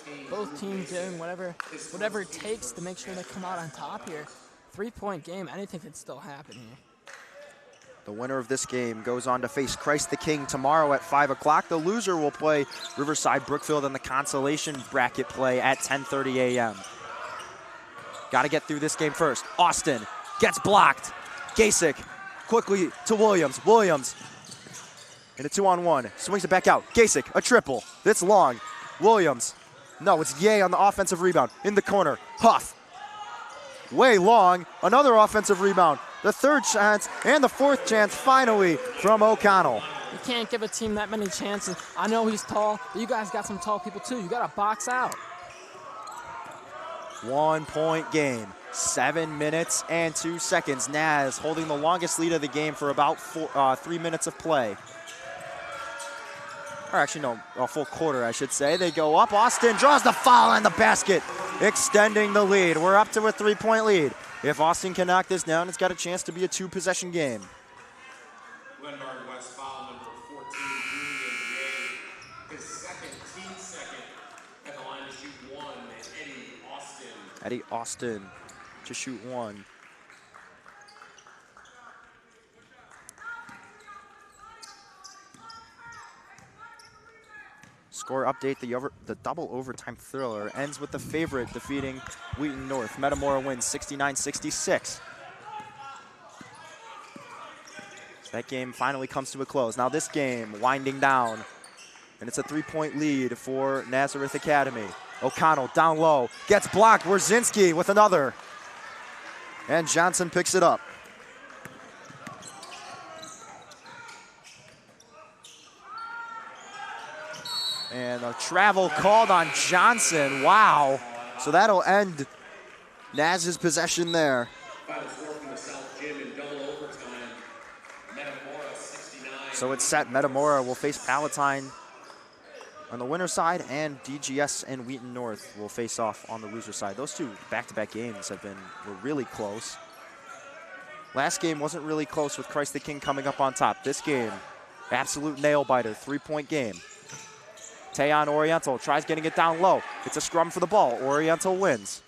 15. Both teams doing whatever it takes to make sure they come out on top here. 3-point game, anything could still happen here. The winner of this game goes on to face Christ the King tomorrow at 5 o'clock. The loser will play Riverside Brookfield in the consolation bracket play at 10:30 a.m. Got to get through this game first. Austin gets blocked. Gasek quickly to Williams. Williams in a 2-on-1. Swings it back out. Gasek, a triple. It's long. Williams. No, it's Ye on the offensive rebound. In the corner. Huff. Way long. Another offensive rebound. The third chance and the fourth chance finally from O'Connell. You can't give a team that many chances. I know he's tall, but you guys got some tall people too. You got to box out. 1-point game. 7 minutes and 2 seconds. Naz holding the longest lead of the game for about 3 minutes of play. Or actually, no, a full quarter, I should say. They go up. Austin draws the foul on the basket, extending the lead. We're up to a 3-point lead. If Austin can knock this down, it's got a chance to be a 2-possession game. Glenbard West foul number 14, Julian Ye, his second, team second, at the line to shoot one, and Eddie Austin. Eddie Austin to shoot one. Score update, the double overtime thriller ends with the favorite defeating Wheaton North. Metamora wins 69-66. That game finally comes to a close. Now this game winding down, and it's a 3-point lead for Nazareth Academy. O'Connell down low, gets blocked. Wierzinski with another. And Johnson picks it up. And a travel called on Johnson. Wow. So that'll end Naz's possession there. So it's set. Metamora will face Palatine on the winner side, and DGS and Wheaton North will face off on the loser side. Those two back-to-back games were really close. Last game wasn't really close with Christ the King coming up on top. This game, absolute nail-biter, 3-point game. Tayon Oriental tries getting it down low. It's a scrum for the ball. Oriental wins.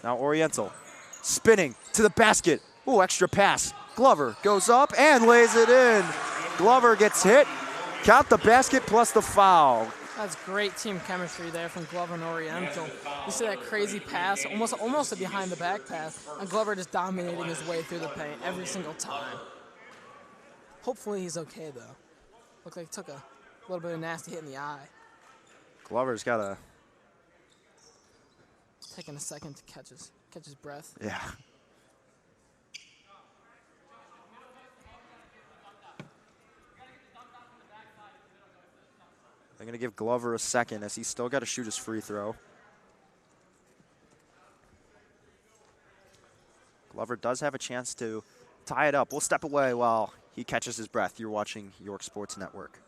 Now Oriental spinning to the basket. Ooh, extra pass. Glover goes up and lays it in. Glover gets hit. Count the basket plus the foul. That's great team chemistry there from Glover and Oriental. You see that crazy pass, almost a behind-the-back pass, and Glover just dominating his way through the paint every single time. Hopefully he's okay, though. Looked like he took a little bit of a nasty hit in the eye. Glover's got taking a second to catch his breath. Yeah. They're going to give Glover a second as he's still got to shoot his free throw. Glover does have a chance to tie it up. We'll step away while he catches his breath. You're watching York Sports Network.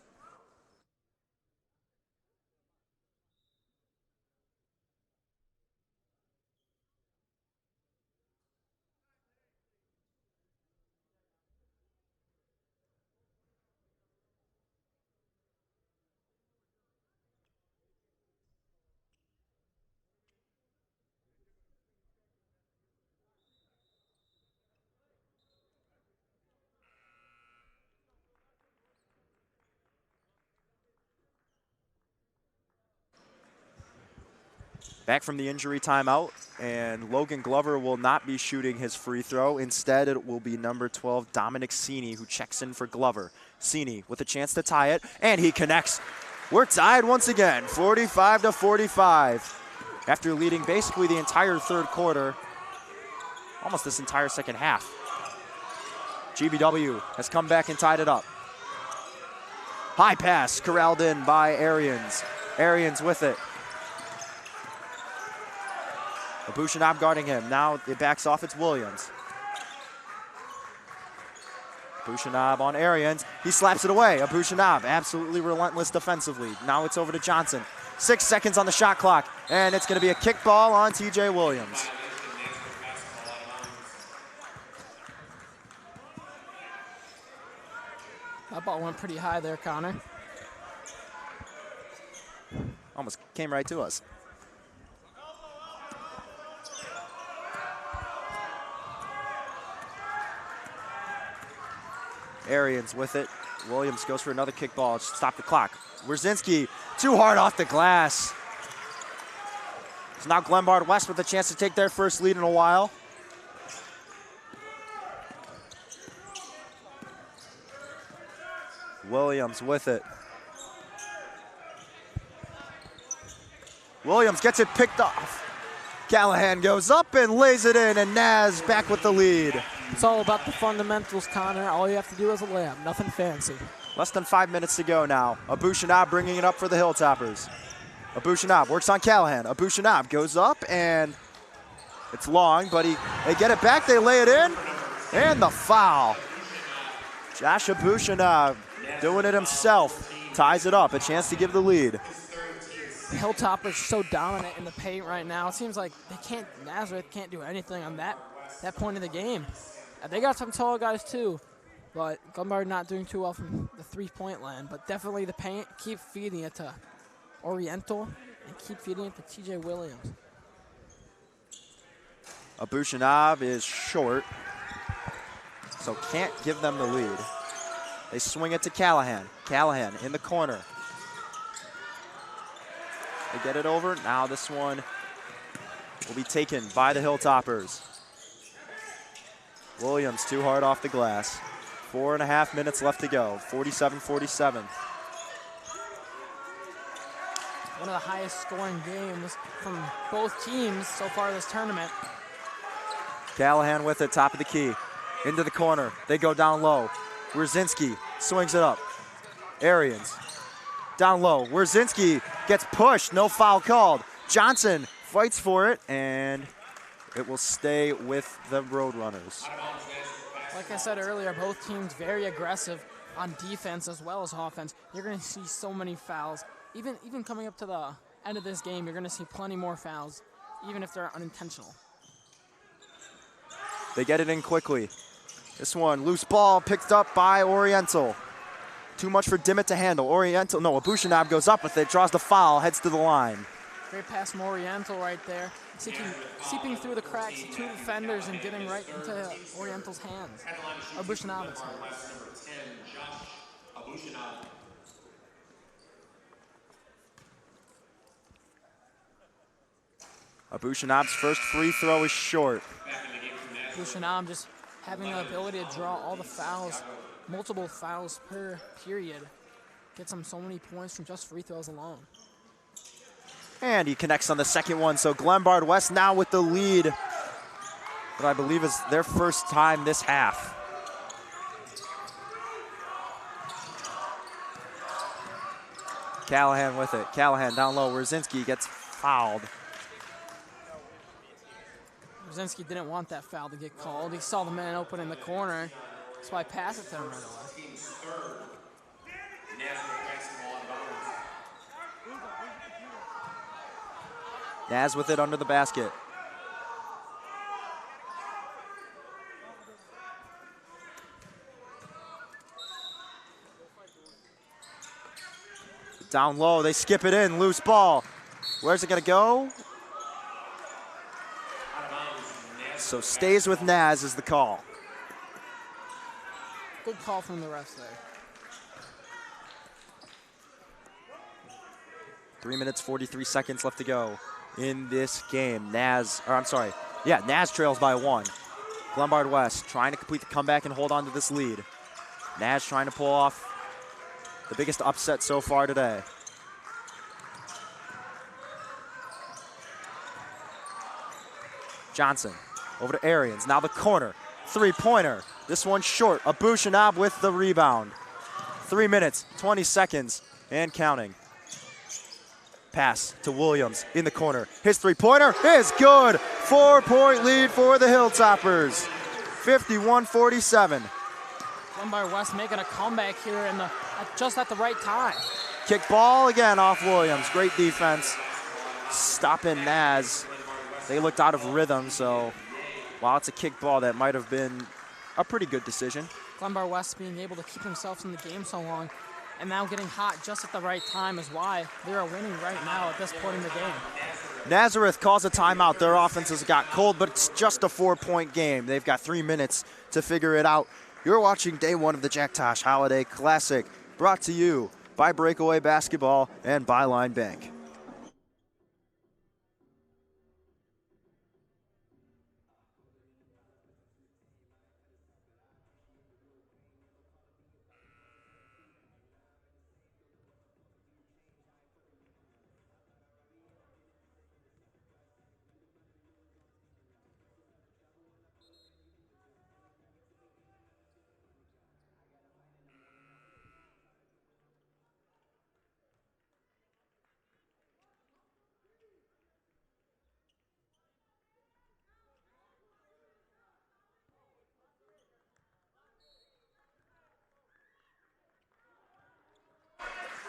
Back from the injury timeout, and Logan Glover will not be shooting his free throw. Instead, it will be number 12, Dominic Sini, who checks in for Glover. Sini with a chance to tie it, and he connects. We're tied once again, 45-45. After leading basically the entire third quarter, almost this entire second half. GBW has come back and tied it up. High pass corralled in by Arians. Arians with it. Abushanab guarding him. Now it backs off. It's Williams. Abushanab on Arians. He slaps it away. Abushanab absolutely relentless defensively. Now it's over to Johnson. 6 seconds on the shot clock, and it's going to be a kick ball on TJ Williams. That ball went pretty high there, Connor. Almost came right to us. Arians with it. Williams goes for another kick ball. Stop the clock. Wierzinski too hard off the glass. So now Glenbard West with a chance to take their first lead in a while. Williams with it. Williams gets it picked off. Callahan goes up and lays it in, and Naz back with the lead. It's all about the fundamentals, Connor. All you have to do is a layup, nothing fancy. Less than 5 minutes to go now. Abushanab bringing it up for the Hilltoppers. Abushanab works on Callahan. Abushanab goes up, and it's long, but they get it back, they lay it in, and the foul. Josh Abushanab doing it himself, ties it up, a chance to give the lead. Hilltoppers so dominant in the paint right now. It seems like Nazareth can't do anything on that point of the game. They got some tall guys too, but Glenbard not doing too well from the three-point line. But definitely the paint, keep feeding it to Oriental and keep feeding it to TJ Williams. Abushanab is short, so can't give them the lead. They swing it to Callahan. Callahan in the corner. They get it over. Now this one will be taken by the Hilltoppers. Williams too hard off the glass. 4.5 minutes left to go. 47-47. One of the highest scoring games from both teams so far this tournament. Callahan with it, top of the key. Into the corner. They go down low. Wierzinski swings it up. Arians down low. Wierzinski gets pushed. No foul called. Johnson fights for it, and it will stay with the Roadrunners. Like I said earlier, both teams very aggressive on defense as well as offense. You're going to see so many fouls. Even coming up to the end of this game, you're going to see plenty more fouls, even if they're unintentional. They get it in quickly. This one, loose ball picked up by Oriental. Too much for Dimmitt to handle. Oriental, no, Abushinab goes up with it, draws the foul, heads to the line. Great pass from Oriental right there. Seeping through the cracks of two defenders and getting right into Oriental's hands. Abushinab's hands. Abushinab's first free throw is short. Abushinab just having the ability to draw all the fouls, multiple fouls per period, gets him so many points from just free throws alone. And he connects on the second one, so Glenbard West now with the lead. What I believe is their first time this half. Callahan with it. Callahan down low. Wierzinski gets fouled. Wierzinski didn't want that foul to get called. He saw the man open in the corner. That's why I passed it to him right away. Naz with it under the basket. Down low, they skip it in, loose ball. Where's it gonna go? So stays with Naz is the call. Good call from the refs there. 3 minutes, 43 seconds left to go in this game. Naz trails by 1. Glenbard West trying to complete the comeback and hold on to this lead. Naz trying to pull off the biggest upset so far today. Johnson over to Arians. Now the corner. Three-pointer. This one short. Abushinab with the rebound. 3 minutes, 20 seconds, and counting. Pass to Williams in the corner. His three-pointer is good. 4-point lead for the Hilltoppers. 51-47. Glenbard West making a comeback here just at the right time. Kick ball again off Williams. Great defense. Stopping Naz. They looked out of rhythm, so while it's a kick ball, that might have been a pretty good decision. Glenbard West being able to keep themselves in the game so long and now getting hot just at the right time is why they are winning right now at this point in the game. Nazareth calls a timeout. Their offense has got cold, but it's just a 4-point game. They've got 3 minutes to figure it out. You're watching day 1 of the Jack Tosh Holiday Classic, brought to you by Breakaway Basketball and Byline Bank.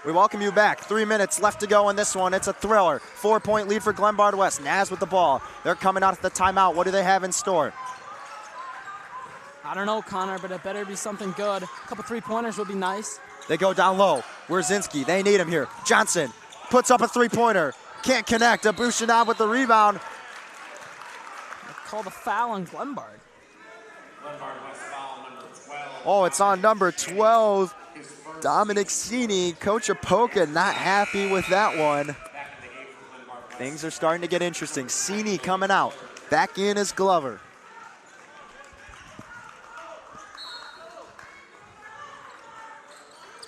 We welcome you back. 3 minutes left to go in this one. It's a thriller. 4-point lead for Glenbard West. Naz with the ball. They're coming out at the timeout. What do they have in store? I don't know, Connor, but it better be something good. A couple three-pointers would be nice. They go down low. Wierzinski, they need him here. Johnson puts up a three-pointer. Can't connect. Abushinab with the rebound. Call the foul on Glenbard. Oh, it's on number 12. Dominic Sini, Coach Apoka, not happy with that one. Things are starting to get interesting. Sini coming out. Back in as Glover.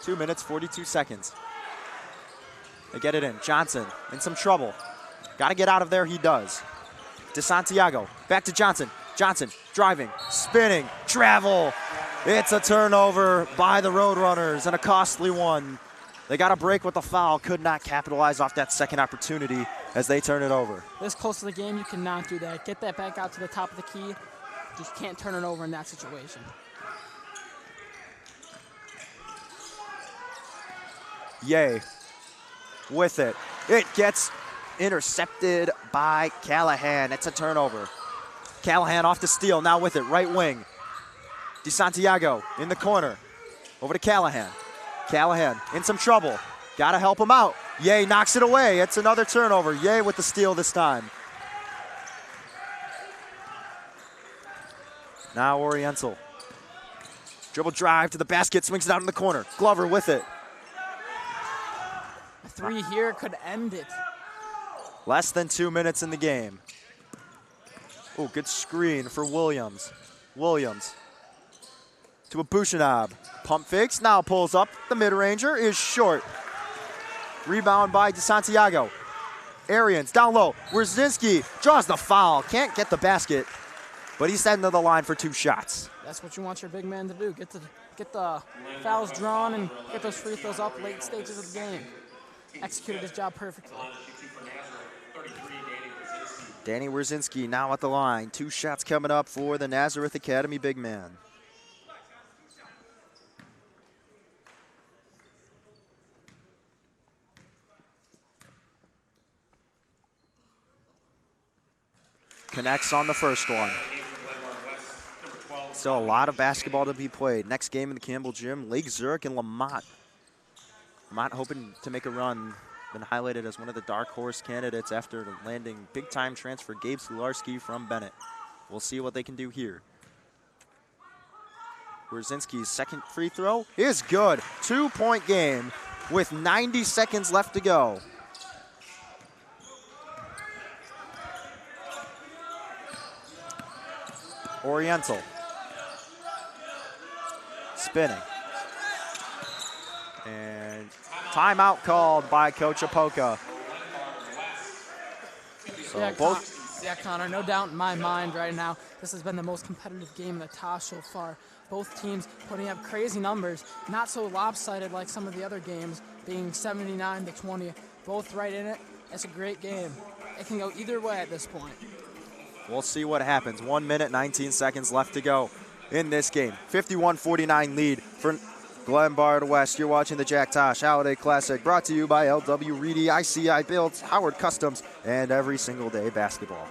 Two minutes, 42 seconds. They get it in. Johnson in some trouble. Got to get out of there. He does. DeSanto back to Johnson. Johnson driving, spinning, travel. It's a turnover by the Roadrunners and a costly one. They got a break with the foul. Could not capitalize off that second opportunity as they turn it over. This close to the game, you cannot do that. Get that back out to the top of the key. Just can't turn it over in that situation. Yay. With it. It gets intercepted by Callahan. It's a turnover. Callahan off the steal, now with it, right wing. DeSanto in the corner. Over to Callahan. Callahan in some trouble. Gotta help him out. Yay knocks it away. It's another turnover. Yay with the steal this time. Now Oriental. Dribble drive to the basket, swings it out in the corner. Glover with it. A three here could end it. Less than 2 minutes in the game. Oh, good screen for Williams. Williams to Abushanab. Pump fakes, now pulls up. The mid-ranger is short. Rebound by DeSanto. Arians down low. Wierzinski draws the foul. Can't get the basket, but he's heading to the line for 2 shots. That's what you want your big man to do. Get the fouls drawn and get those free throws up late stages of the game. Executed his job perfectly. Danny Wierzinski now at the line. 2 shots coming up for the Nazareth Academy big man. Connects on the first one. Still a lot of basketball to be played. Next game in the Campbell Gym, Lake Zurich and Lamont. Lamont hoping to make a run. Been highlighted as one of the dark horse candidates after landing big-time transfer Gabe Sularski from Bennett. We'll see what they can do here. Wierzinski's second free throw is good. 2-point game with 90 seconds left to go. Oriental. Spinning. And timeout called by Coach Apoka. So yeah, Connor, no doubt in my mind right now, this has been the most competitive game in the Tosh so far. Both teams putting up crazy numbers, not so lopsided like some of the other games, being 79-20. Both right in it. It's a great game. It can go either way at this point. We'll see what happens. 1 minute, 19 seconds left to go in this game. 51-49 lead for Glenbard West. You're watching the Jack Tosh Holiday Classic, brought to you by LW Reedy, ICI Builds, Howard Customs, and Every Single Day Basketball.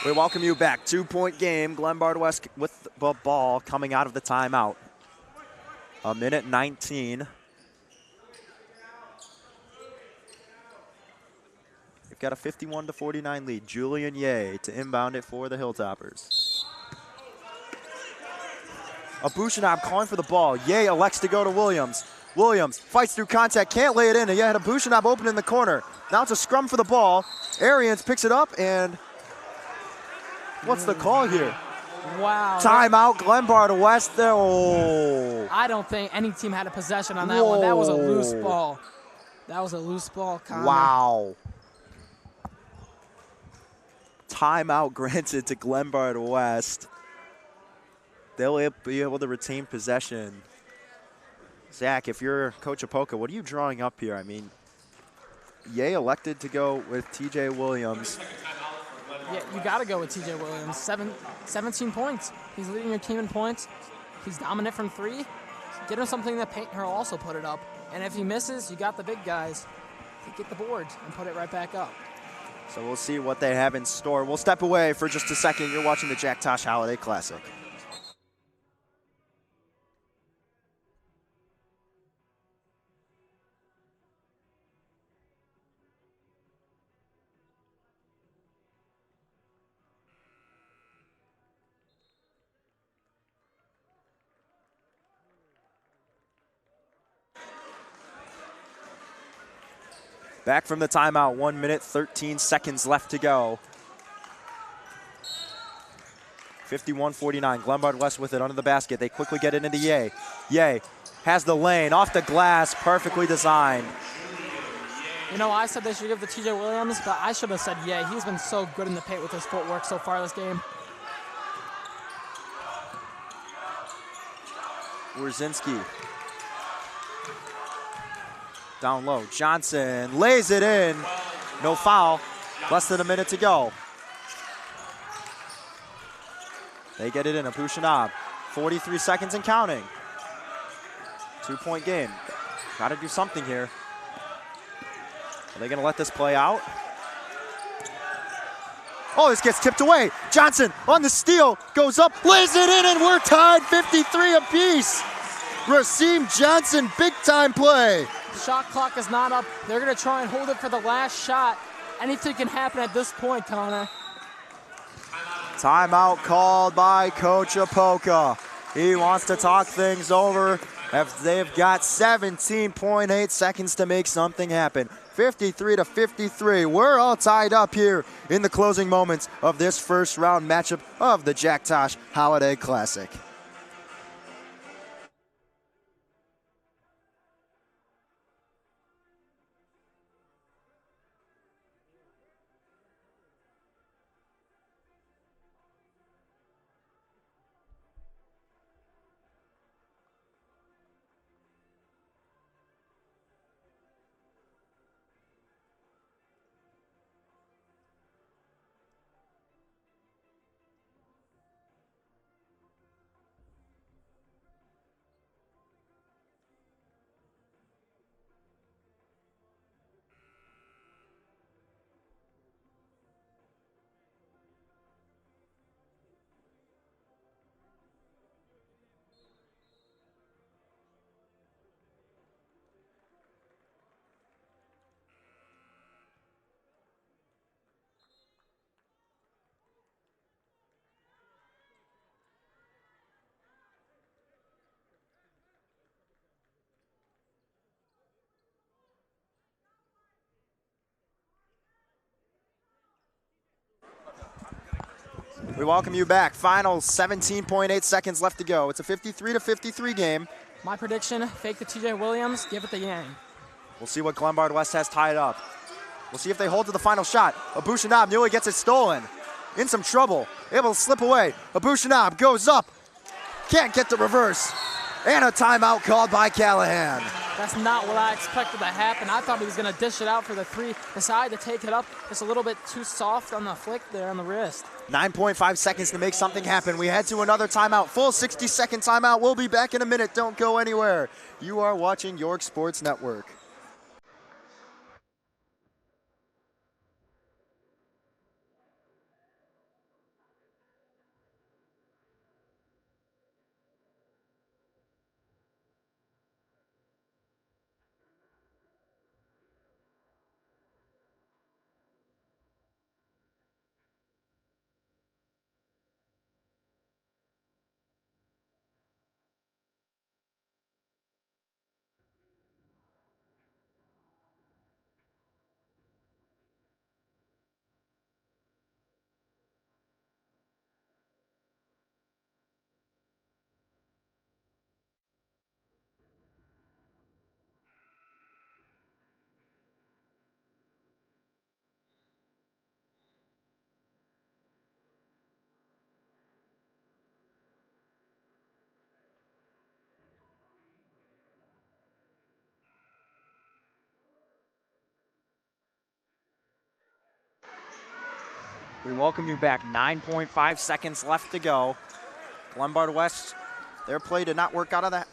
We welcome you back. 2-point game. Glenbard West with the ball coming out of the timeout. A minute 19. We've got a 51-49 lead. Julian Ye to inbound it for the Hilltoppers. Abushanab calling for the ball. Ye elects to go to Williams. Williams fights through contact, can't lay it in, and yet Abushanab open in the corner. Now it's a scrum for the ball. Arians picks it up, and what's the call here? Wow. Timeout, Glenbard West. Oh. I don't think any team had a possession on that one. That was a loose ball. That was a loose ball, Connor. Wow. Timeout granted to Glenbard West. They'll be able to retain possession. Zach, if you're Coach Apoka, what are you drawing up here? I mean, Ye elected to go with TJ Williams. Yeah, you got to go with TJ Williams. 17 points. He's leading your team in points. He's dominant from 3. Get him something that he'll also put it up. And if he misses, you got the big guys to get the board and put it right back up. So we'll see what they have in store. We'll step away for just a second. You're watching the Jack Tosh Holiday Classic. Back from the timeout, 1 minute, 13 seconds left to go. 51-49, Glenbard West with it under the basket. They quickly get it into Ye. Ye has the lane, off the glass, perfectly designed. You know, I said they should give the TJ Williams, but I should have said Ye. He's been so good in the paint with his footwork so far this game. Wierzinski. Down low, Johnson lays it in. No foul, less than a minute to go. They get it in, Apushanab. 43 seconds and counting. 2-point game. Gotta do something here. Are they gonna let this play out? Oh, this gets tipped away. Johnson on the steal, goes up, lays it in, and we're tied 53 apiece. Rasim Johnson, big time play. Shot clock is not up. They're going to try and hold it for the last shot. Anything can happen at this point, Connor. Timeout called by Coach Apoka. He wants to talk things over. They've got 17.8 seconds to make something happen. 53-53. We're all tied up here in the closing moments of this first round matchup of the Jack Tosh Holiday Classic. We welcome you back. Final 17.8 seconds left to go. It's a 53-53 game. My prediction, fake the TJ Williams, give it to Yang. We'll see what Glenbard West has tied up. We'll see if they hold to the final shot. Abushanab nearly gets it stolen. In some trouble, able to slip away. Abushanab goes up, can't get the reverse. And a timeout called by Callahan. That's not what I expected to happen. I thought he was going to dish it out for the three. Decided to take it up. Just a little bit too soft on the flick there on the wrist. 9.5 seconds to make something happen. We head to another timeout. Full 60-second timeout. We'll be back in a minute. Don't go anywhere. You are watching York Sports Network. We welcome you back. 9.5 seconds left to go. Glenbard West, their play did not work out of that.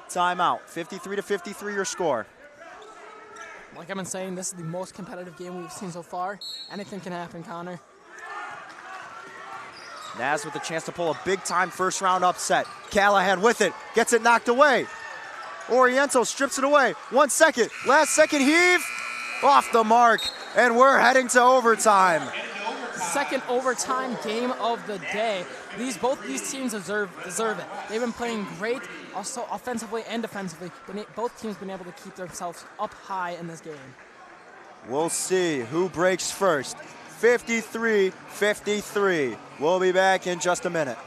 timeout. 53-53 your score. Like I've been saying, this is the most competitive game we've seen so far. Anything can happen, Connor. Naz with a chance to pull a big-time first-round upset. Callahan with it, gets it knocked away. Oriental strips it away. 1 second, last second heave, off the mark, and we're heading to overtime. Second overtime game of the day. Both these teams deserve it. They've been playing great, also offensively and defensively. Both teams have been able to keep themselves up high in this game. We'll see who breaks first. 53-53. We'll be back in just a minute.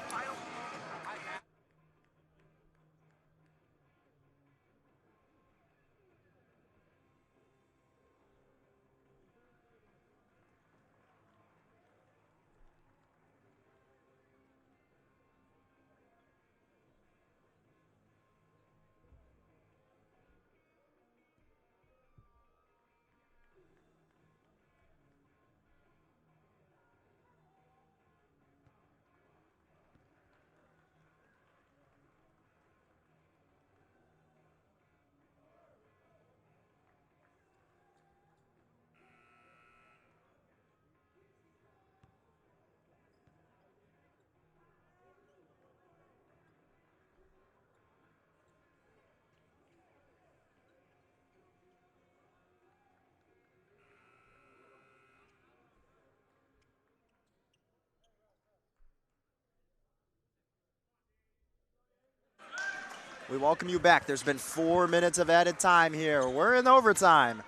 We welcome you back. There's been 4 minutes of added time here. We're in overtime.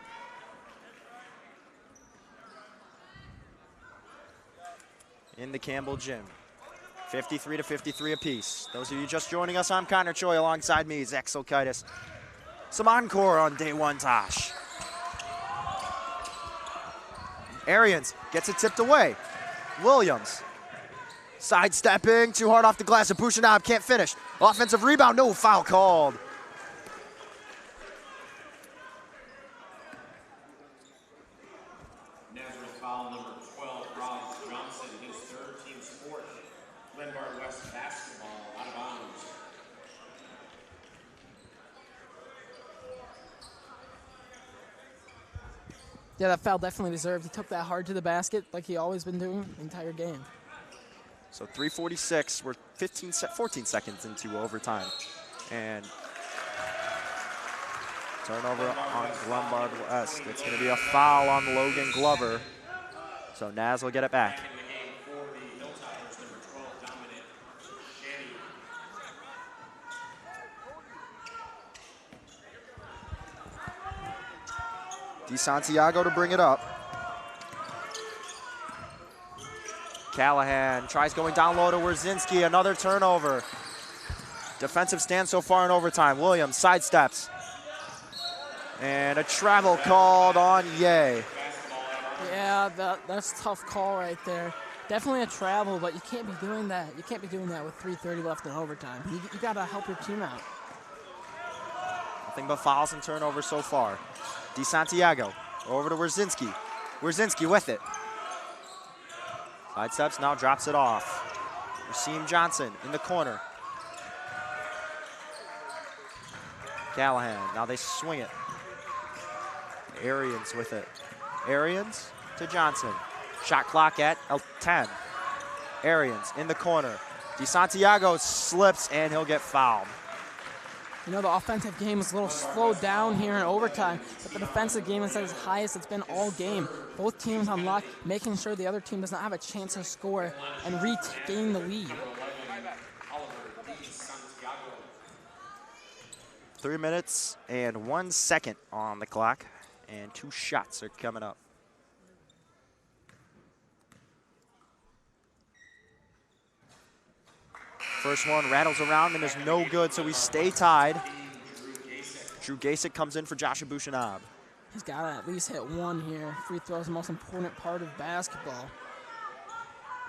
In the Campbell Gym. 53-53 apiece. Those of you just joining us, I'm Connor Choi. Alongside me is Exelkitis. Some encore on day one, Tosh. Arians gets it tipped away. Williams. Sidestepping, too hard off the glass, and Bushinab can't finish. Offensive rebound, no foul called. Nazareth foul number 12, Rob Johnson, his third team sport. Glenbard West basketball out of bounds. Yeah, that foul definitely deserved. He took that hard to the basket like he always been doing the entire game. So 3:46, we're 14 seconds into overtime. And turnover on Glenbard West. It's going to be a foul on Logan Glover. So Naz will get it back. DeSanto to bring it up. Callahan tries going down low to Wierzinski, another turnover. Defensive stand so far in overtime. Williams sidesteps. And a travel called on Ye. Yeah, that's a tough call right there. Definitely a travel, but you can't be doing that. You can't be doing that with 3:30 left in overtime. You got to help your team out. Nothing but fouls and turnovers so far. DeSanto over to Wierzinski. Wierzinski with it. Sidesteps, now drops it off. Raheem Johnson in the corner. Callahan, now they swing it. Arians with it. Arians to Johnson. Shot clock at 10. Arians in the corner. DeSanto slips and he'll get fouled. You know, the offensive game is a little slowed down here in overtime, but the defensive game is at its highest it's been all game. Both teams on lock, making sure the other team does not have a chance to score and regain the lead. 3 minutes and 1 second on the clock, and 2 shots are coming up. First one rattles around and is no good, so we stay tied. Drew Gasek comes in for Joshua Bushinab. He's got to at least hit one here. Free throw is the most important part of basketball.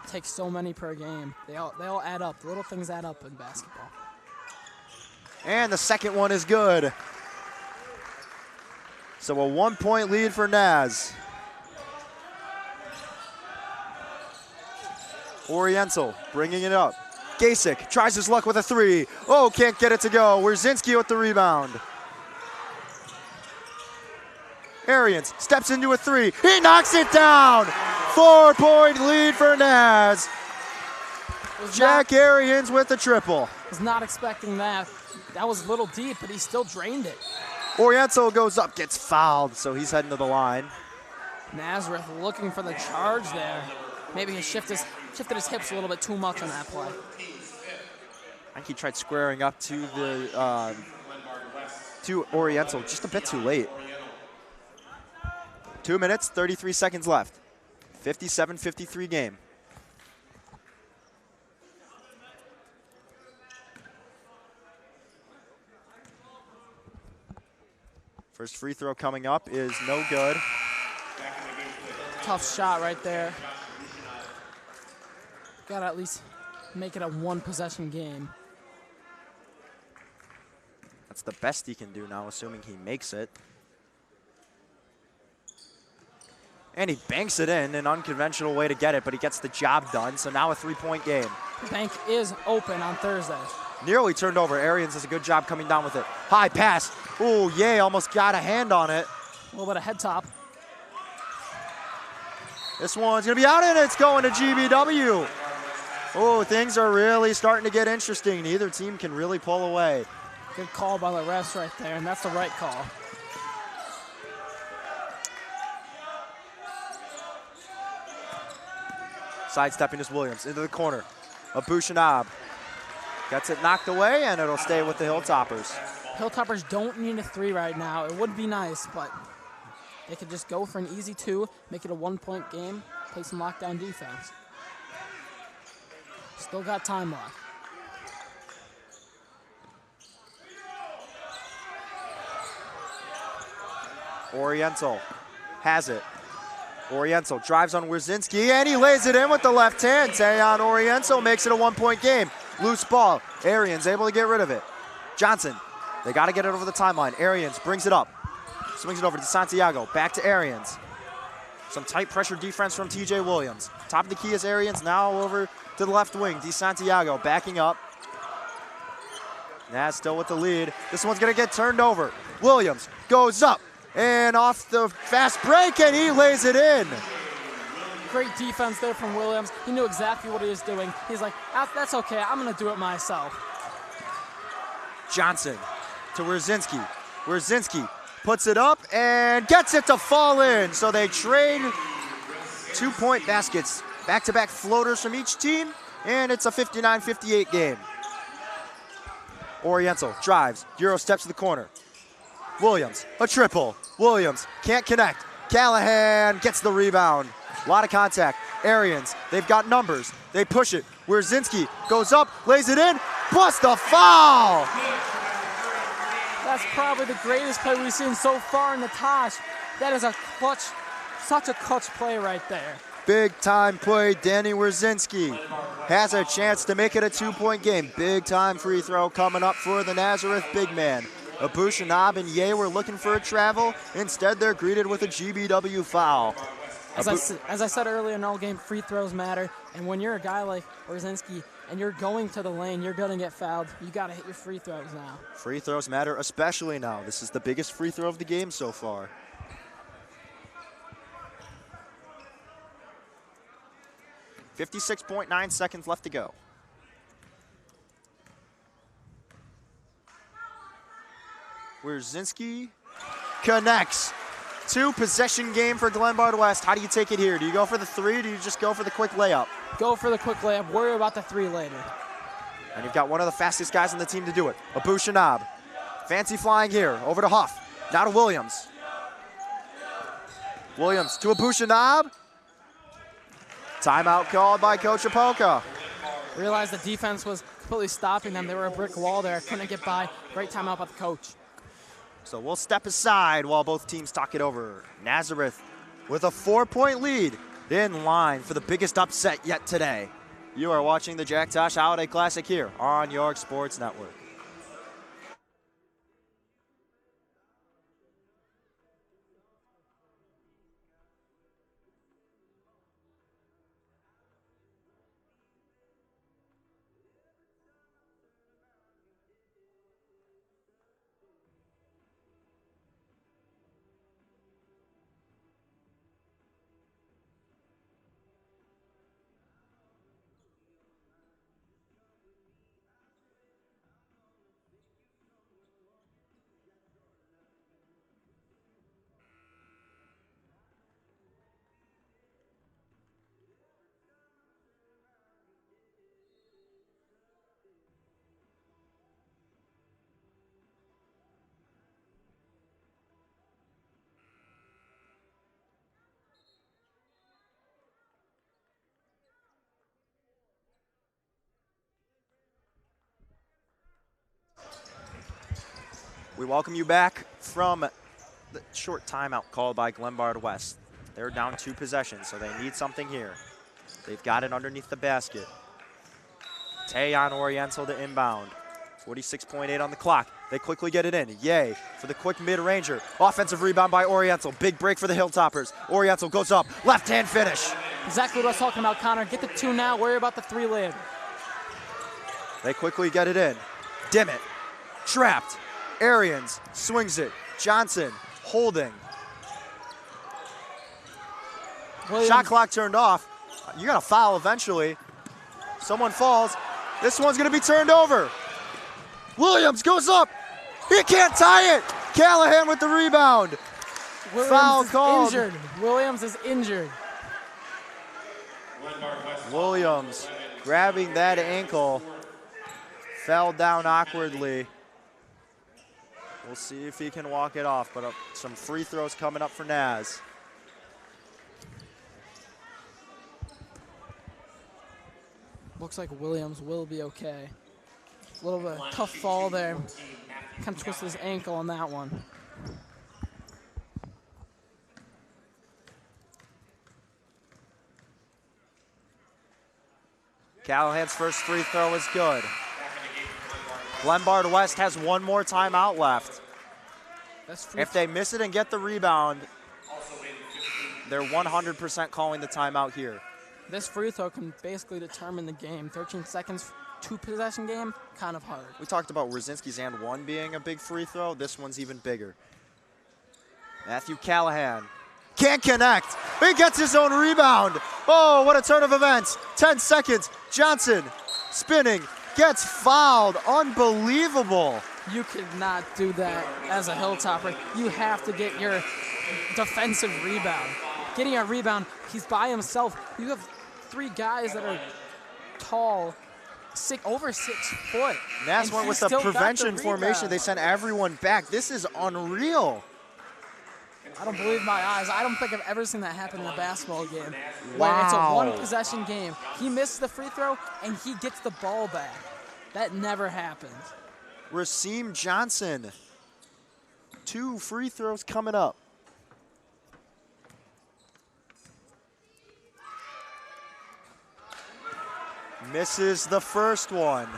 It takes so many per game. They all add up. Little things add up in basketball. And the second one is good. So a 1-point lead for Naz. Oriental bringing it up. Gasek tries his luck with a three. Oh, can't get it to go. Wierzinski with the rebound. Arians steps into a three. He knocks it down. 4-point lead for Naz. Jack Arians with the triple. Was not expecting that. That was a little deep, but he still drained it. Oriental goes up, gets fouled, so he's heading to the line. Nazareth looking for the charge there. Maybe he shifted his hips a little bit too much on that play. I think he tried squaring up to the to Oriental just a bit too late. 2 minutes, 33 seconds left. 57-53 game. First free throw coming up is no good. Tough shot right there. Gotta at least make it a one-possession game. That's the best he can do now, assuming he makes it. And he banks it in, an unconventional way to get it, but he gets the job done, so now a three-point game. The bank is open on Thursday. Nearly turned over. Arians does a good job coming down with it. High pass. Ooh, Yay almost got a hand on it. A little bit of head top. This one's going to be out, and it's going to GBW. Oh, things are really starting to get interesting. Neither team can really pull away. Good call by the refs right there, and that's the right call. Sidestepping is Williams into the corner. Abushanab gets it knocked away, and it'll stay with the Hilltoppers. Hilltoppers don't need a three right now. It would be nice, but they could just go for an easy two, make it a one-point game, play some lockdown defense. Still got time left. Oriental has it. Oriental drives on Wierzinski, and he lays it in with the left hand. Tayon Oriental makes it a one-point game. Loose ball. Arians able to get rid of it. Johnson, they got to get it over the timeline. Arians brings it up. Swings it over to Santiago. Back to Arians. Some tight pressure defense from TJ Williams. Top of the key is Arians, now over to the left wing. DeSanto backing up. Naz still with the lead. This one's going to get turned over. Williams goes up and off the fast break, and he lays it in. Great defense there from Williams. He knew exactly what he was doing. He's like, that's okay, I'm going to do it myself. Johnson to Wierzinski. Wierzinski puts it up and gets it to fall in. So they trade 2-point baskets. Back-to-back floaters from each team, and it's a 59-58 game. Oriental drives. Euro steps to the corner. Williams, a triple. Williams can't connect. Callahan gets the rebound. A lot of contact. Arians, they've got numbers. They push it. Wierzinski goes up, lays it in, plus the foul. That's probably the greatest play we've seen so far in the Tosh. That is a clutch, such a clutch play right there. Big time play. Danny Wierzinski has a chance to make it a 2-point game. Big time free throw coming up for the Nazareth big man. Abushanab and Ye were looking for a travel. Instead, they're greeted with a GBW foul. As I said earlier in all game, free throws matter. And when you're a guy like Wierzinski and you're going to the lane, you're going to get fouled. You got to hit your free throws now. Free throws matter, especially now. This is the biggest free throw of the game so far. .9 seconds left to go. Wierzinski connects. 2-possession game for Glenbard West. How do you take it here? Do you go for the three, or do you just go for the quick layup? Go for the quick layup. Worry about the three later. And you've got one of the fastest guys on the team to do it. Abushanab. Fancy flying here. Over to Huff. Now to Williams. Williams to Abushanab. Timeout called by Coach Apoka. Realized the defense was completely stopping them. They were a brick wall there. Couldn't get by. Great timeout by the coach. So we'll step aside while both teams talk it over. Nazareth with a 4-point lead in line for the biggest upset yet today. You are watching the Jack Tosh Holiday Classic here on York Sports Network. We welcome you back from the short timeout called by Glenbard West. They're down 2 possessions, so they need something here. They've got it underneath the basket. Tay on Oriental to inbound. 46.8 on the clock. They quickly get it in. Yay for the quick mid-ranger. Offensive rebound by Oriental. Big break for the Hilltoppers. Oriental goes up. Left-hand finish. Exactly what I was talking about, Connor. Get the 2 now. Worry about the 3 later. They quickly get it in. Dimmitt. Trapped. Arians swings it. Johnson holding. Williams. Shot clock turned off. You got a foul eventually. Someone falls. This one's going to be turned over. Williams goes up. He can't tie it. Callahan with the rebound. Williams Foul is called. injured. Williams is injured. Williams grabbing that ankle. Fell down awkwardly. We'll see if he can walk it off, but some free throws coming up for Naz. Looks like Williams will be okay. A little bit of tough fall there. Kind of twisted his ankle on that one. Callahan's first free throw is good. Glenbard West has 1 more timeout left. If they miss it and get the rebound, they're 100% calling the timeout here. This free throw can basically determine the game. 13 seconds, 2-possession game, kind of hard. We talked about Rzazinski's and 1 being a big free throw. This one's even bigger. Matthew Callahan can't connect. He gets his own rebound. Oh, what a turn of events. 10 seconds. Johnson spinning, gets fouled. Unbelievable. You could not do that as a Hilltopper. You have to get your defensive rebound. Getting a rebound, he's by himself. You have 3 guys that are tall, over 6 foot. Naz went with the prevention formation. They sent everyone back. This is unreal. I don't believe my eyes. I don't think I've ever seen that happen in a basketball game. Wow. Where it's a 1-possession game. He misses the free throw, and he gets the ball back. That never happens. Rasim Johnson. 2 free throws coming up. Misses the first one.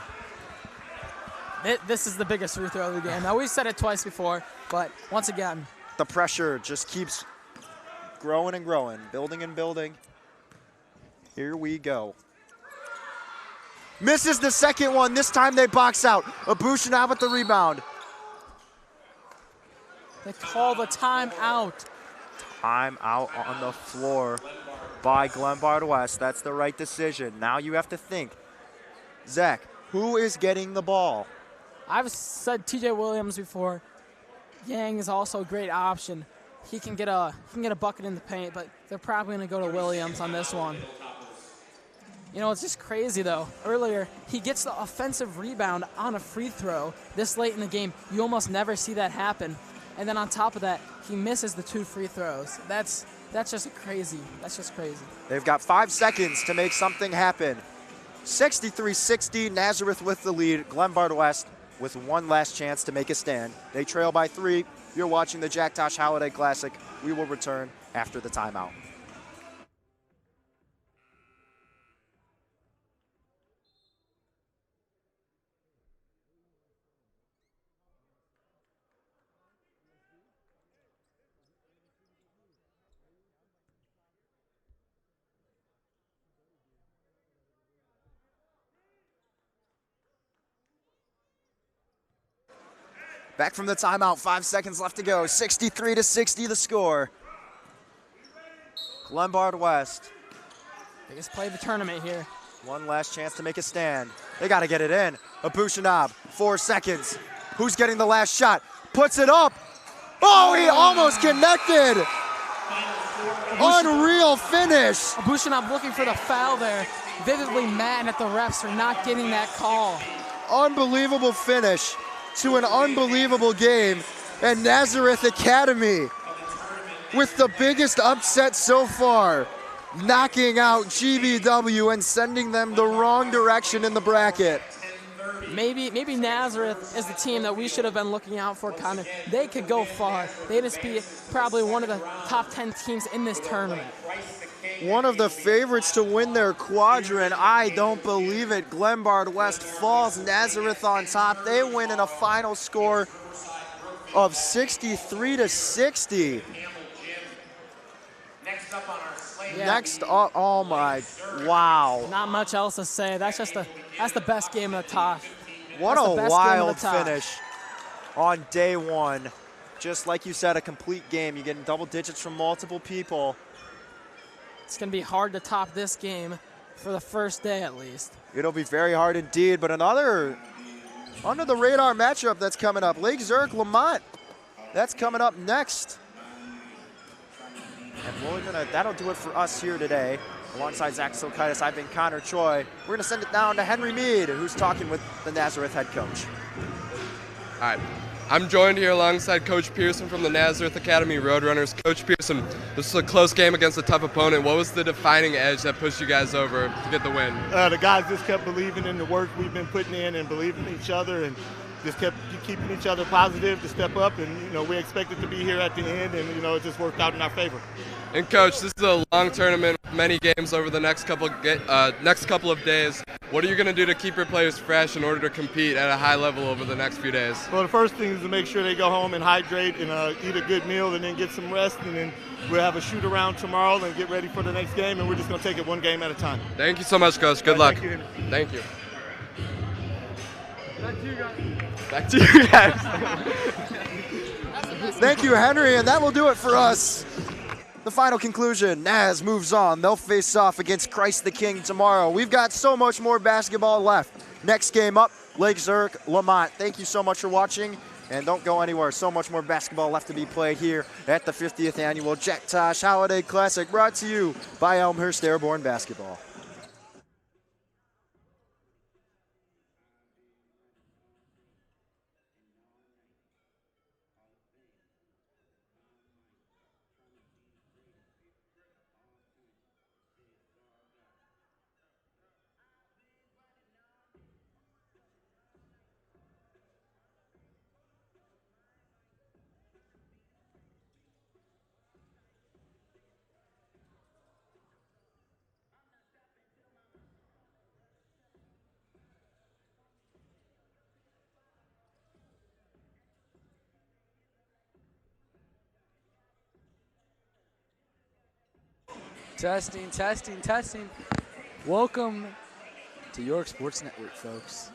This is the biggest free throw of the game. Now, we've said it twice before, but once again, the pressure just keeps growing and growing, building and building. Here we go. Misses the second one. This time they box out. Abushinab with the rebound. They call the timeout. Timeout on the floor by Glenbard West. That's the right decision. Now you have to think. Zach, who is getting the ball? I've said TJ Williams before. Yang is also a great option. He can get a bucket in the paint, but they're probably going to go to Williams on this one. You know, it's just crazy, though. Earlier, he gets the offensive rebound on a free throw this late in the game. You almost never see that happen. And then on top of that, he misses the 2 free throws. That's just crazy. That's just crazy. They've got 5 seconds to make something happen. 63-60, Nazareth with the lead. Glenbard West with 1 last chance to make a stand. They trail by 3. You're watching the Jack Tosh Holiday Classic. We will return after the timeout. Back from the timeout, 5 seconds left to go. 63-60 the score. Glenbard West. Biggest play of the tournament here. 1 last chance to make a stand. They got to get it in. Abushinab, 4 seconds. Who's getting the last shot? Puts it up. Oh, he almost connected. Unreal finish. Abushinab looking for the foul there. Vividly mad at the refs for not getting that call. Unbelievable finish to an unbelievable game. And Nazareth Academy with the biggest upset so far, knocking out GBW and sending them the wrong direction in the bracket. maybe Nazareth is the team that we should have been looking out for, Connor. They could go far. They'd just be probably one of the top 10 teams in this tournament. One of the favorites to win their quadrant. I don't believe it. Glenbard West falls. Nazareth on top. They win in a final score of 63-60. Yeah. Next up, oh my, wow. Not much else to say. That's the best game of the Tosh. What That's a the best wild game of the Tosh. finish on day one. Just like you said, a complete game. You're getting double digits from multiple people. It's going to be hard to top this game for the first day at least. It'll be very hard indeed, but another under the radar matchup that's coming up. Lake Zurich Lamont. That's coming up next. And that'll do it for us here today. Alongside Zach Silkaitis, I've been Connor Choi. We're gonna send it down to Henry Mead, who's talking with the Nazareth head coach. All right, I'm joined here alongside Coach Pearson from the Nazareth Academy Roadrunners. Coach Pearson, this is a close game against a tough opponent. What was the defining edge that pushed you guys over to get the win? The guys just kept believing in the work we've been putting in and believing in each other, and just kept keeping each other positive to step up. And we expected to be here at the end, and it just worked out in our favor. And Coach, this is a long tournament, many games over the next couple of days. What are you going to do to keep your players fresh in order to compete at a high level over the next few days? Well, the first thing is to make sure they go home and hydrate and eat a good meal and then get some rest. And then we'll have a shoot around tomorrow and get ready for the next game. And we're just going to take it one game at a time. Thank you so much, Coach. Good luck. Thank you. Back to you guys. Back to you guys. Thank you, Henry, and that will do it for us. The final conclusion, Naz moves on. They'll face off against Christ the King tomorrow. We've got so much more basketball left. Next game up, Lake Zurich Lamont. Thank you so much for watching, and don't go anywhere. So much more basketball left to be played here at the 50th Annual Jack Tosh Holiday Classic, brought to you by Elmhurst Airborne Basketball. Testing. Welcome to York Sports Network, folks.